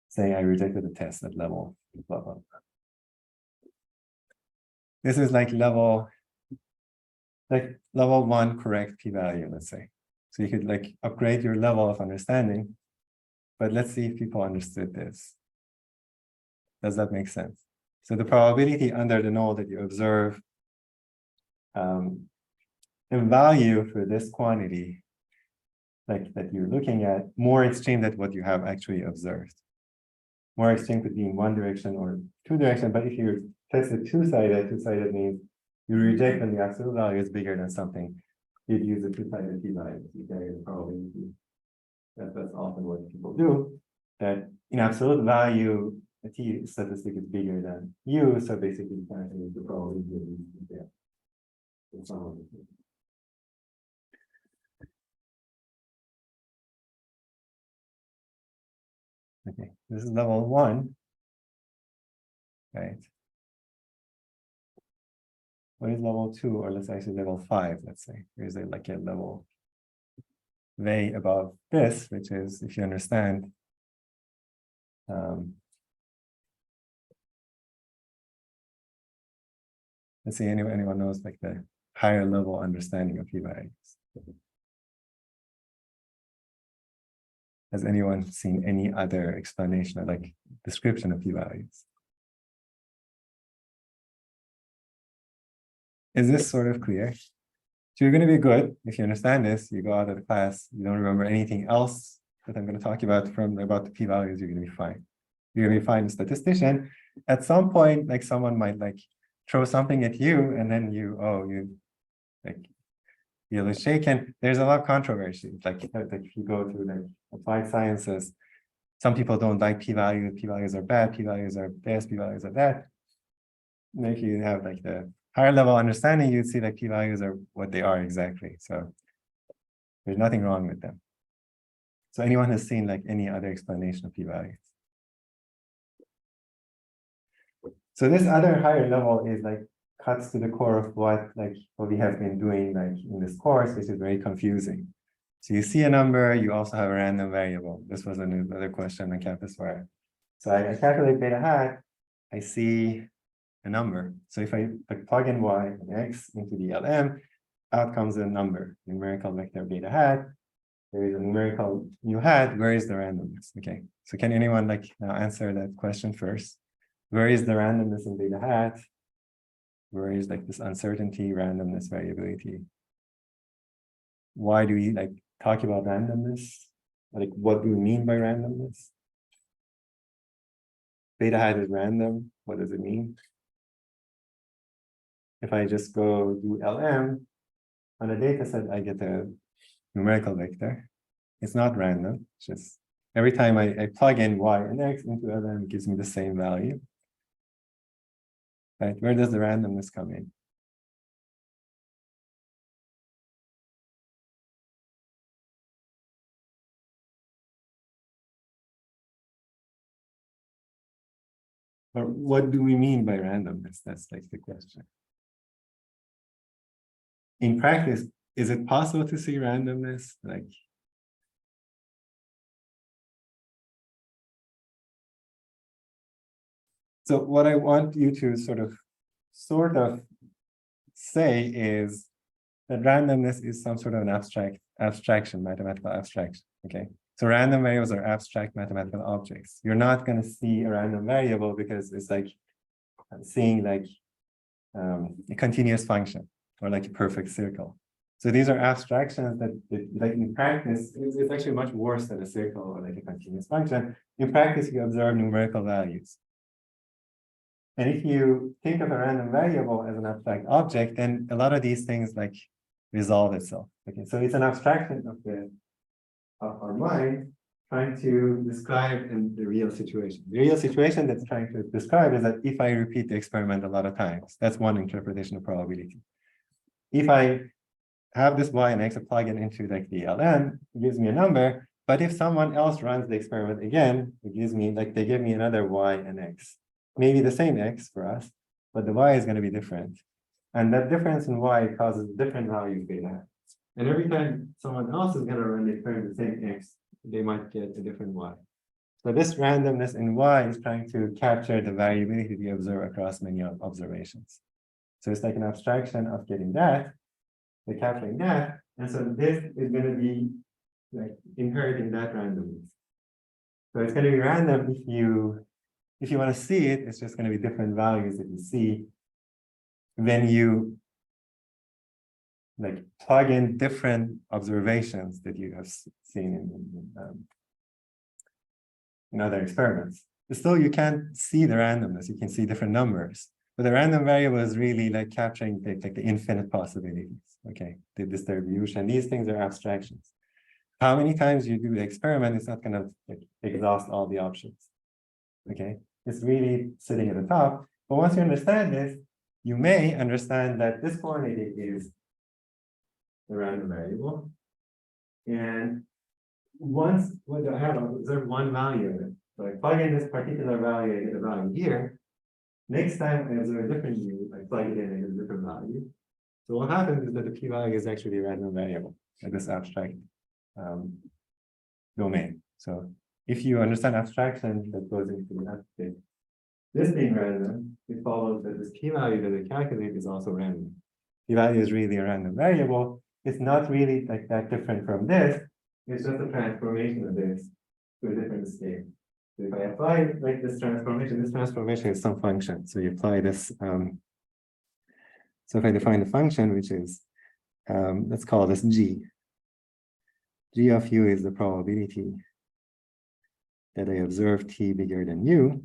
saying I rejected the test at level blah, blah, blah. This is like level 1 correct p-value, let's say. So you could like upgrade your level of understanding. But let's see if people understood this. Does that make sense? So the probability under the null that you observe a value for this quantity, like that you're looking at, more extreme than what you have actually observed. More extreme could be in one direction or two directions, but if you test it two-sided means you reject when the absolute value is bigger than something. You'd use a two-sided p-value. You carry the probability. That's often what people do. That in absolute value, the t statistic is bigger than u, so basically you can use the probability of u. Okay, this is level 1, right? What is level 2, or let's actually level 5, let's say. Here's like a level way above this, which is, if you understand, let's see, anyone knows like the higher level understanding of p-values. Has anyone seen any other explanation or like description of p-values? Is this sort of clear? So you're going to be good if you understand this. You go out of the class, you don't remember anything else that I'm going to talk about the p-values, you're going to be fine. You're going to be fine, statistician. At some point, like someone might like throw something at you and then you like feel shaken. There's a lot of controversy. Like if you go through like applied sciences, some people don't like p-values. P-values are bad. P-values are best. P-values are that. And if you have like the higher level understanding, you'd see like p-values are what they are exactly. So there's nothing wrong with them. So anyone has seen like any other explanation of p-values? So this other higher level is like cuts to the core of what we have been doing like in this course, which is very confusing. So you see a number, you also have a random variable. This was another question on campus wire. So I calculate beta hat, I see a number. So if I plug in y and x into the LM, out comes a number, numerical vector beta hat. There is a numerical mu hat. Where is the randomness? Okay. So can anyone now answer that question first? Where is the randomness in beta hat? Where is this uncertainty, randomness, variability? Why do we talk about randomness? What do we mean by randomness? Beta hat is random. What does it mean? If I just go do LM on a data set, I get a numerical vector. It's not random. It's just every time I plug in y and x into LM, it gives me the same value. Right? Where does the randomness come in? Or what do we mean by randomness? That's the question. In practice, is it possible to see randomness? So what I want you to sort of say is that randomness is some sort of an abstraction, mathematical abstraction. Okay. So random variables are abstract mathematical objects. You're not going to see a random variable because it's like seeing a continuous function or a perfect circle. So these are abstractions that in practice, it's actually much worse than a circle or a continuous function. In practice, you observe numerical values. And if you think of a random variable as an abstract object, then a lot of these things resolve itself. Okay, so it's an abstraction of our mind trying to describe the real situation. The real situation that's trying to describe is that if I repeat the experiment a lot of times, that's one interpretation of probability. If I have this y and x, I plug it into the LM, it gives me a number. But if someone else runs the experiment again, it gives me they give me another y and x. Maybe the same x for us, but the y is going to be different. And that difference in y causes different values beta. And every time someone else is going to run the experiment the same x, they might get a different y. So this randomness in y is trying to capture the variability we observe across many observations. So it's like an abstraction of getting that, the capturing that, and so this is going to be inheriting that randomness. So it's going to be random if you want to see it, it's just going to be different values that you see when you plug in different observations that you have seen in other experiments. But still, you can't see the randomness. You can see different numbers. But the random variable is really capturing the infinite possibilities. Okay, the distribution. These things are abstractions. How many times you do the experiment, it's not going to exhaust all the options. Okay, it's really sitting at the top. But once you understand this, you may understand that this quantity is the random variable. And once I have observed one value of it, so I plug in this particular value, I get a value here. Next time I observe a different value, I plug it in and get a different value. So what happens is that the p-value is actually a random variable in this abstract domain. So if you understand abstraction that goes into that, this being random, it follows that this p-value that we calculate is also random. P-value is really a random variable. It's not really that different from this. It's just a transformation of this to a different scale. So if I apply this transformation is some function. So you apply this. So if I define the function, which is, let's call this g. G of u is the probability that I observe t bigger than u.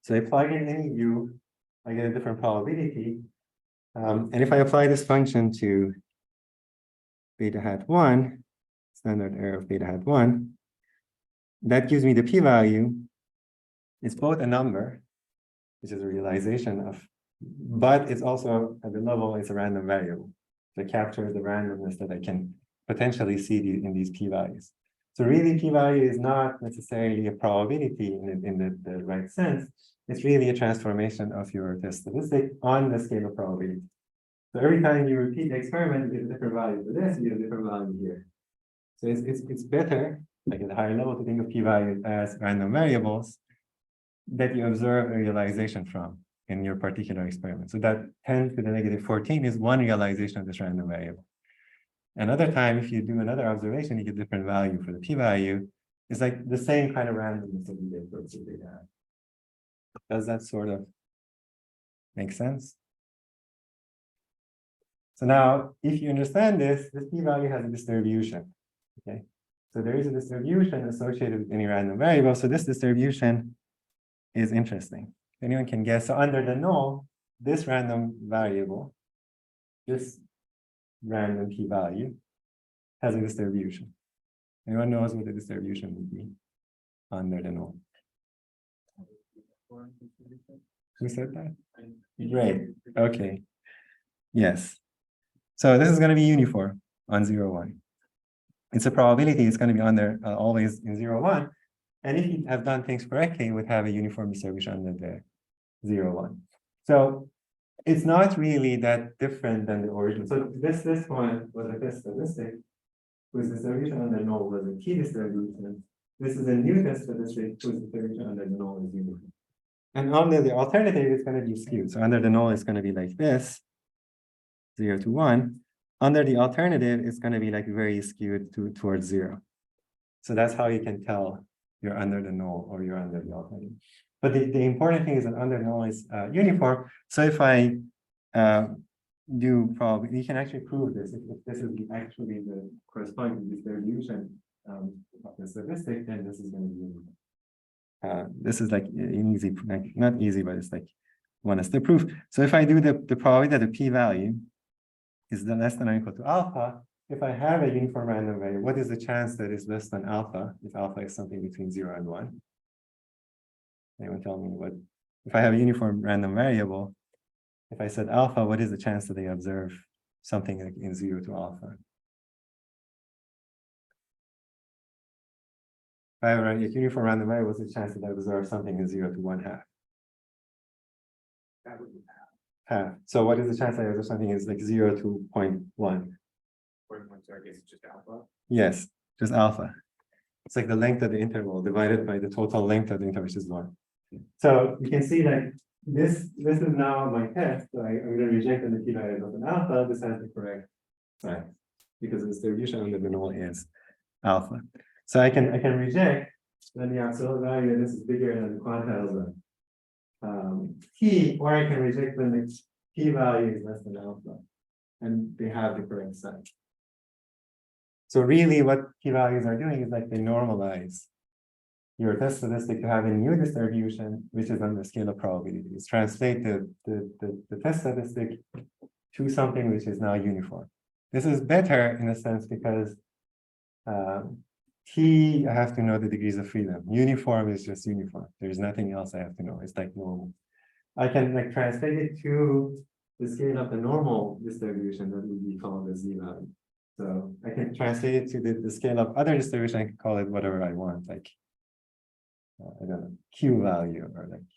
So I plug in any u, I get a different probability. And if I apply this function to beta hat 1, standard error of beta hat 1, that gives me the p-value. It's both a number, which is a realization of, but it's also at the level, it's a random variable that captures the randomness that I can potentially see in these p-values. So really, p-value is not necessarily a probability in the right sense. It's really a transformation of your test statistic on the scale of probability. So every time you repeat the experiment, you get a different value for this, you get a different value here. So it's better, like at a higher level, to think of p-values as random variables that you observe a realization from in your particular experiment. So that 10 to the negative 14 is one realization of this random variable. Another time, if you do another observation, you get different value for the p-value. It's like the same kind of randomness that we get for the data. Does that sort of make sense? So now, if you understand this p-value has a distribution, okay? So there is a distribution associated with any random variable. So this distribution is interesting. Anyone can guess. So under the null, this random variable, this random p-value has a distribution. Anyone knows what the distribution would be under the null? Who said that? Great. Okay. Yes. So this is going to be uniform on 0, 1. It's a probability it's going to be under always in 0, 1. And if you have done things correctly, you would have a uniform distribution under the 0, 1. So it's not really that different than the original. So this one was a test statistic whose distribution under null was a t distribution. This is a new test statistic whose distribution under the null is uniform. And under the alternative, it's going to be skewed. So under the null, it's going to be like this, 0 to 1. Under the alternative, it's going to be like very skewed towards 0. So that's how you can tell you're under the null or you're under the alternative. But the important thing is that under null is uniform. So if I do probably, you can actually prove this. If this is actually the corresponding distribution of the statistic, then this is going to be uniform. This is like an easy, like not easy, but it's like one is the proof. So if I do the probability that the p-value is less than or equal to alpha, if I have a uniform random variable, what is the chance that it's less than alpha if alpha is something between 0 and 1? Anyone tell me what, if I have a uniform random variable, if I said alpha, what is the chance that they observe something like in 0 to alpha? If I have a uniform random variable, what's the chance that I observe something in 0 to 1/2? That would be Half. So what is the chance that I observe something is like 0 to 0.1? 0.1, so I guess it's just alpha. Yes, just alpha. It's like the length of the interval divided by the total length of the interval, which is 1. So you can see like this is now my test. So I'm going to reject the p-value of an alpha. This has the correct sign because the distribution under the null is alpha. So I can reject then the absolute value, and this is bigger than the quantiles of t, or I can reject when the p-value is less than alpha, and they have the correct sign. So really what p-values are doing is like they normalize your test statistic to have a new distribution, which is on the scale of probabilities. Translate the test statistic to something which is now uniform. This is better in a sense because T, I have to know the degrees of freedom. Uniform is just uniform. There's nothing else I have to know. It's like normal. I can like translate it to the scale of the normal distribution that would be called the z-value. So I can translate it to the scale of other distribution. I can call it whatever I want, like I don't know, Q value or like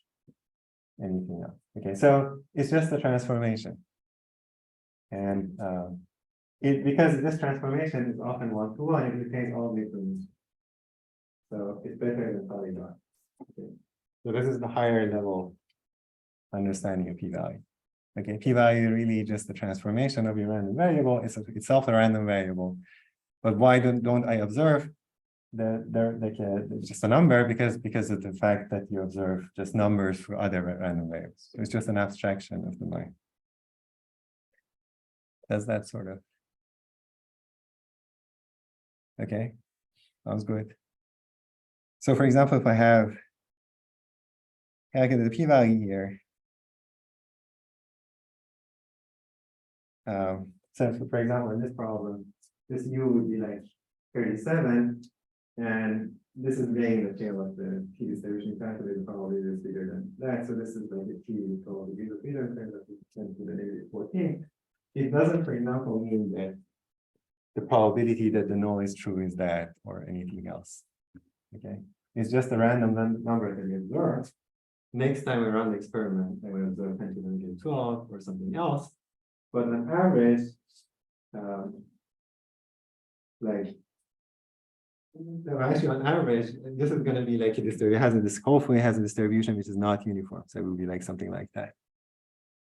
anything else. Okay, so it's just a transformation. And because this transformation is often 1-to-1, it retains all the information. So it's better than polygon. Okay. So this is the higher level understanding of p-value. Okay, p-value really just the transformation of your random variable. It's itself a random variable. But why don't I observe just a number? Because of the fact that you observe just numbers for other random variables. So it's just an abstraction of the mind. Does that sort of? Okay, sounds good. So for example, if I have calculated the p-value here, So for example, in this problem, this u would be like 37, and this is weighing the tail of the t distribution factor, the probability is bigger than that. So this is like a t probability is bigger than 10 to the negative 14. It doesn't, for example, mean that the probability that the null is true is that or anything else. Okay, it's just a random number that we observe. Next time we run the experiment, I will observe 10 to the negative 12 or something else. But on average, like actually on average, this is going to be like a distribution. Hopefully it has a distribution which is not uniform. So it will be like something like that.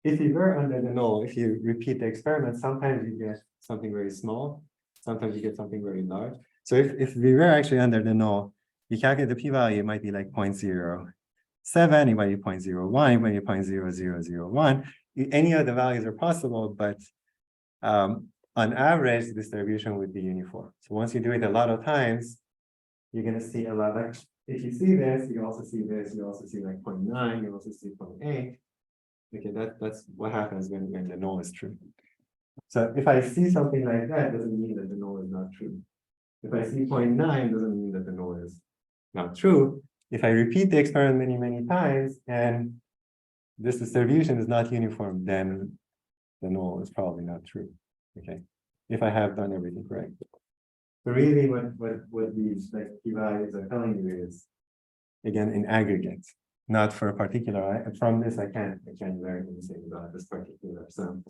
If you were under the null, if you repeat the experiment, sometimes you get something very small, sometimes you get something very large. So if we were actually under the null, you calculate the p-value, it might be like 0.07, it might be 0.01, it might be 0.0001. Any of the values are possible, but on average, the distribution would be uniform. So once you do it a lot of times, you're going to see a lot. Like if you see this, you also see this, you also see like 0.9, you also see 0.8. Okay, that's what happens when the null is true. So if I see something like that, doesn't mean that the null is not true. If I see 0.9, doesn't mean that the null is not true. If I repeat the experiment many, many times and this distribution is not uniform, then the null is probably not true. Okay, if I have done everything correct. So really what these like p-values are telling you is, again, in aggregate, not for a particular, from this I can't learn anything about this particular sum.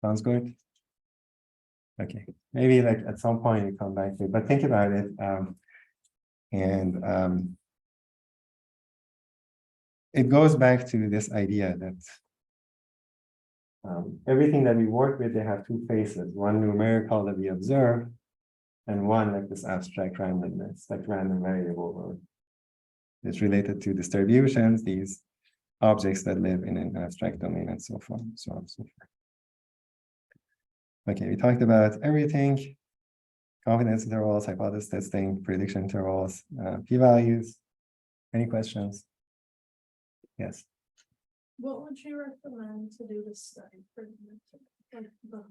Sounds good. Okay, maybe like at some point you come back to it, but think about it. It goes back to this idea that everything that we work with, they have two faces, one numerical that we observe, and one like this abstract randomness, like random variable, or it's related to distributions, these objects that live in an abstract domain, and so forth, so on and so forth. Okay, we talked about everything: confidence intervals, hypothesis testing, prediction intervals, p-values. Any questions? Yes. What would you recommend to do this study for the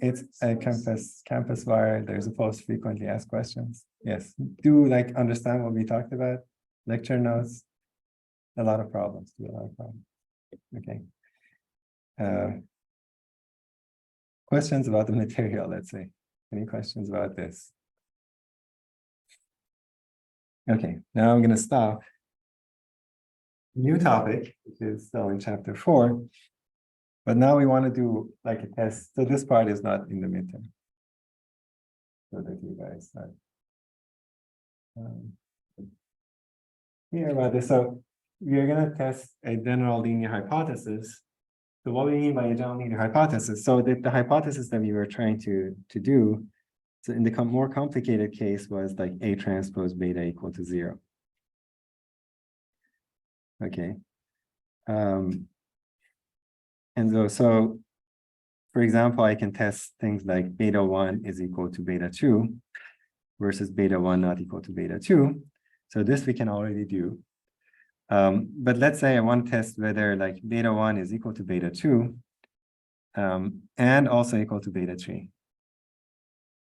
It's a campus wire. There's supposed to frequently asked questions. Yes. Do like understand what we talked about? Lecture notes. A lot of problems. Do a lot of problems. Okay. Questions about the material, let's say. Any questions about this? Okay, now I'm going to stop. New topic, which is still in chapter 4. But now we want to do like a test. So this part is not in the midterm. So that you guys hear about this. So we are going to test a general linear hypothesis. So what we mean by a general linear hypothesis? So the hypothesis that we were trying to do, so in the more complicated case was like A transpose beta equal to 0. Okay. And so, for example, I can test things like beta 1 is equal to beta 2 versus beta 1 not equal to beta 2. So this we can already do. But let's say I want to test whether like beta 1 is equal to beta 2 and also equal to beta 3.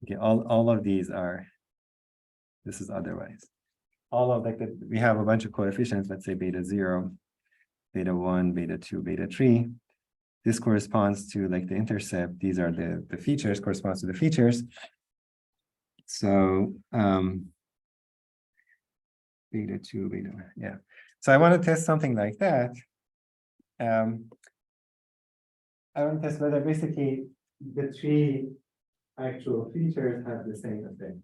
Okay, all of these are, this is otherwise. All of like that, we have a bunch of coefficients, let's say beta 0, beta 1, beta 2, beta 3. This corresponds to like the intercept. These are the features, corresponds to the features. So beta 2, beta 1, yeah. So I want to test something like that. I want to test whether basically the 3 actual features have the same effect.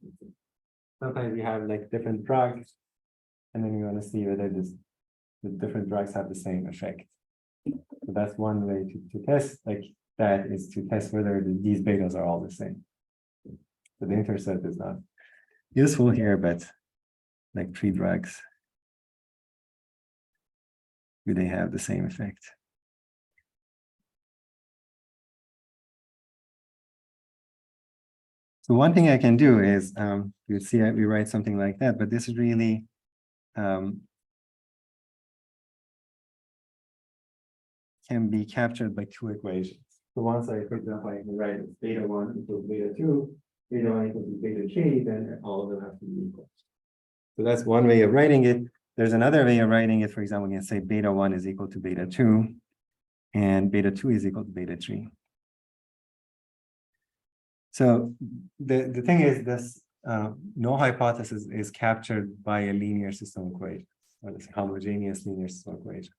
Sometimes we have like different drugs, and then we want to see whether the different drugs have the same effect. So that's one way to test like that, is to test whether these betas are all the same. So the intercept is not useful here, but like 3 drugs, do they have the same effect? So one thing I can do is, you see we write something like that, but this is really, can be captured by two equations. So once I, for example, I can write beta 1 equals beta 2, beta 1 equals beta 3, then all of them have to be equal. So that's one way of writing it. There's another way of writing it. For example, we can say beta 1 is equal to beta 2, and beta 2 is equal to beta 3. So the thing is, this null hypothesis is captured by a linear system of equations, or this homogeneous linear system of equations.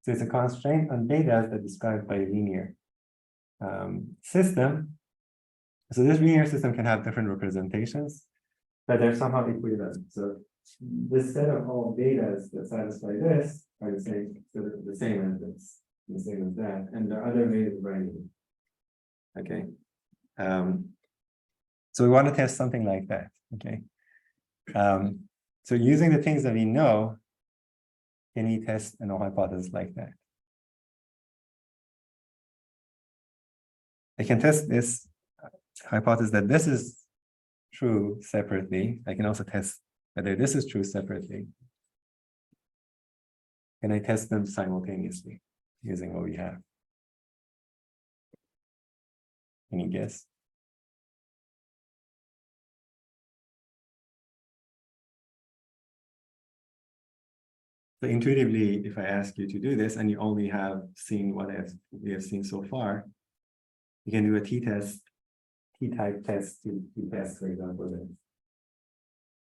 So it's a constraint on betas that described by a linear system. So this linear system can have different representations, but they're somehow equivalent. So this set of all betas that satisfy this are the same, so the same as this, the same as that, and there are other ways of writing it. Okay. So we want to test something like that. Okay. So using the things that we know, can we test a null hypothesis like that? I can test this hypothesis that this is true separately. I can also test whether this is true separately. Can I test them simultaneously using what we have? Any guess? So intuitively, if I ask you to do this and you only have seen what we have seen so far, you can do a t-test, t-type test to test, for example, this.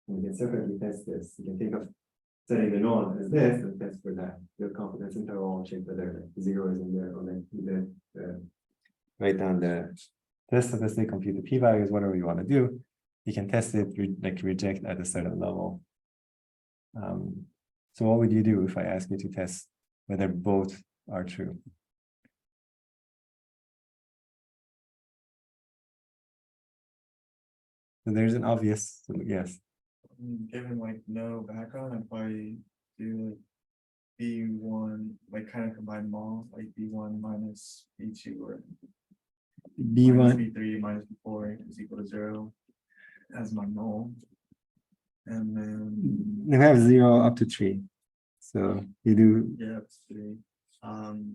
And you can separately test this. You can think of setting the null as this and test for that. Your confidence interval, check whether 0 is in there, or then write down the test statistic, compute the p-values, whatever you want to do. You can test it, like reject at a certain level. So what would you do if I ask you to test whether both are true? So there's an obvious yes. Given like no background, I'd probably do like B1, like kind of combine them all, like B1 minus B2 or minus B1, B3 minus B4 is equal to 0 as my null. And then you have 0 up to 3. So you do yeah, it's 3.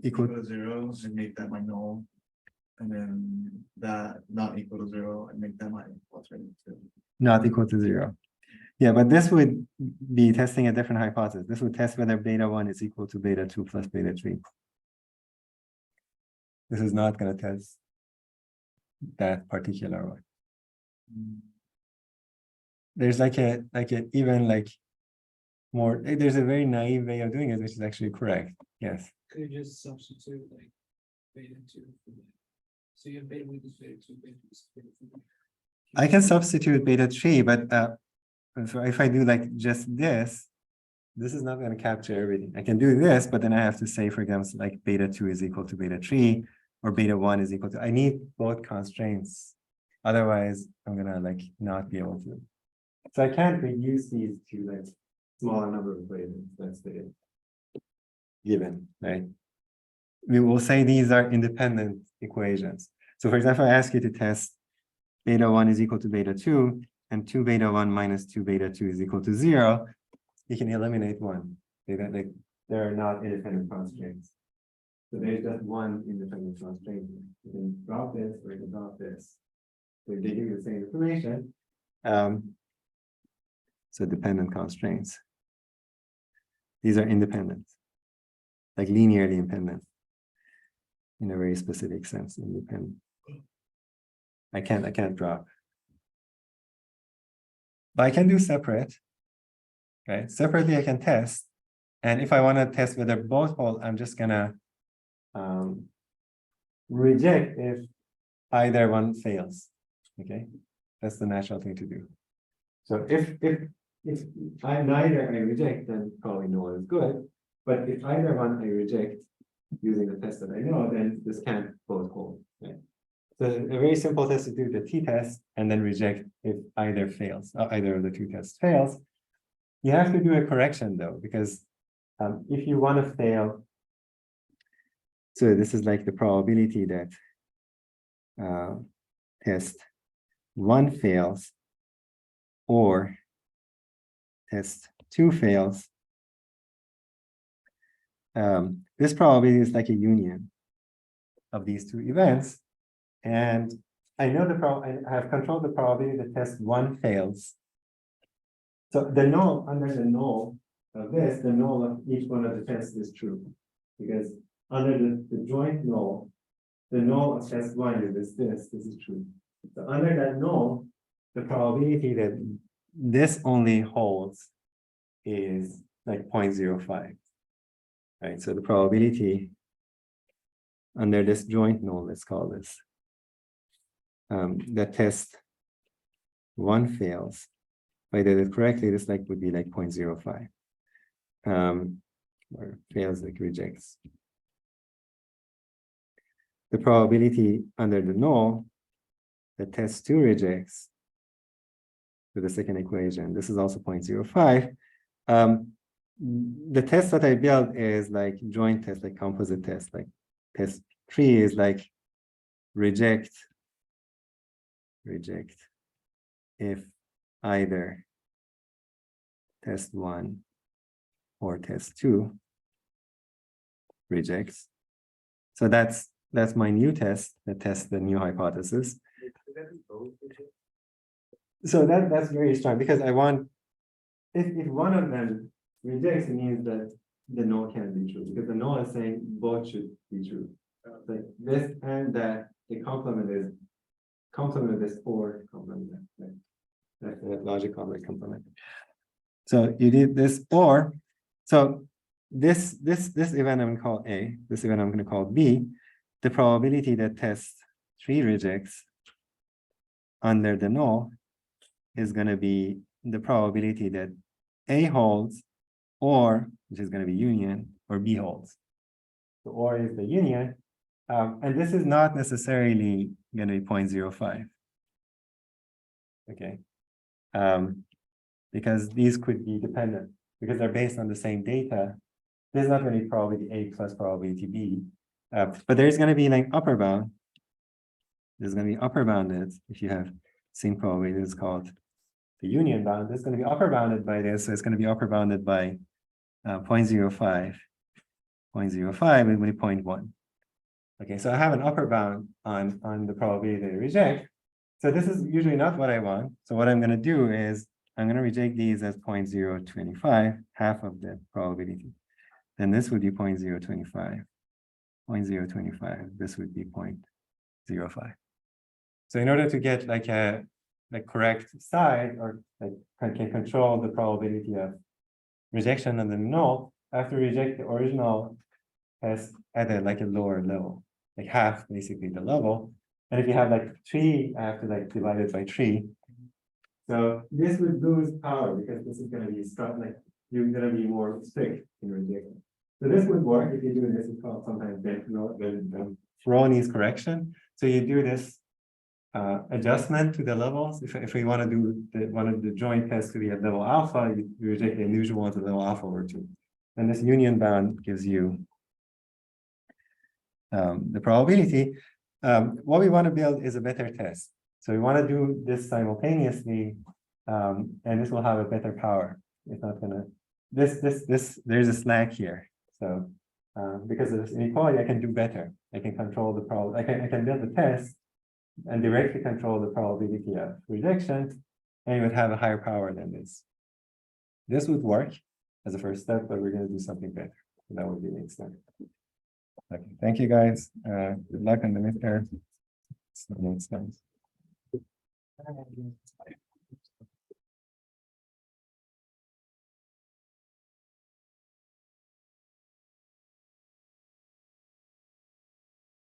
Equal- Equal to 0 and make that my null. And then that not equal to 0 and make that my alternative 2. not equal to 0. Yeah, but this would be testing a different hypothesis. This would test whether beta 1 is equal to beta 2 plus beta 3. This is not going to test that particular one. There's like a even like more, there's a very naive way of doing it, which is actually correct. Yes. Could you just substitute like beta 2 for that? So you have beta 1 is beta 2, beta 2 is beta 3. I can substitute beta 3, but so if I do like just this is not going to capture everything. I can do this, but then I have to say, for example, like beta 2 is equal to beta 3, or beta 1 is equal to, I need both constraints. Otherwise, I'm gonna like not be able to. So I can't reduce these to like smaller number of equations. That's the given, right? We will say these are independent equations. So for example, I ask you to test beta 1 is equal to beta 2, and 2 beta 1 minus 2 beta 2 is equal to 0. You can eliminate one. There are not independent constraints. So there's just one independent constraint. You can drop this or you can drop this. So they give you the same information. So dependent constraints. These are independent, like linearly independent, in a very specific sense, independent. I can't drop. But I can do separate. Okay, separately I can test. And if I want to test whether both hold, I'm just gonna reject if either one fails. Okay, that's the natural thing to do. So if I neither I reject, then probably no one is good. But if either one I reject using the test that I know, then this can't both hold. Right? So a very simple test to do the t-test and then reject if either fails, either of the two tests fails. You have to do a correction though, because if you want to fail, so this is like the probability that test 1 fails or test 2 fails. this probability is like a union of these two events. And I know I have controlled the probability that test one fails. So the null, under the null of this, the null of each one of the tests is true. Because under the joint null, the null of test one is this is true. So under that null, the probability that this only holds is like 0.05. Right, so the probability under this joint null, let's call this, that test one fails. If I did it correctly, this like would be like 0.05. Or fails, like rejects. The probability under the null that test two rejects to the second equation, this is also 0.05. The test that I built is like joint test, like composite test, like test 3 is like reject if either test 1 or test 2 rejects. So that's my new test that tests the new hypothesis. So that's very strong because I want, if one of them rejects, it means that the null can't be true because the null is saying both should be true. Like this and that, the complement is complement of this or complement that. That's a logical like complement. So you did this or, so this event I'm going to call A, this event I'm going to call B. The probability that test 3 rejects under the null is going to be the probability that A holds, or which is going to be union, or B holds. So or is the union, and this is not necessarily going to be 0.05. Okay, because these could be dependent because they're based on the same data. This is not going to be probability A plus probability B, but there's going to be like upper bound. There's going to be upper bounded if you have same probability. It's called the union bound. It's going to be upper bounded by this. So it's going to be upper bounded by 0.05. 0.05 is going to be 0.1. Okay, so I have an upper bound on the probability they reject. So this is usually not what I want. So what I'm going to do is I'm going to reject these as 0.025, half of the probability. Then this would be 0.025. 0.025. This would be 0.05. So in order to get like a correct side or like can control the probability of rejection and the null, I have to reject the original test at a lower level, like half basically the level. And if you have like 3, I have to like divide it by 3. So this would lose power because this is going to be strong, like you're going to be more strict in rejecting. So this would work if you do this. It's called sometimes Roney's correction. So you do this adjustment to the levels. If we want to do one of the joint tests to be at level alpha, you reject the unusual ones at level alpha over 2. And this union bound gives you the probability. What we want to build is a better test. So we want to do this simultaneously, and this will have a better power. It's not gonna, there's a slack here. So because of this inequality, I can do better. I can control the problem. I can build the test and directly control the probability of rejection, and it would have a higher power than this. This would work as a first step, but we're going to do something better. And that would be next step. Okay, thank you guys. Good luck on the midterm. See you next time.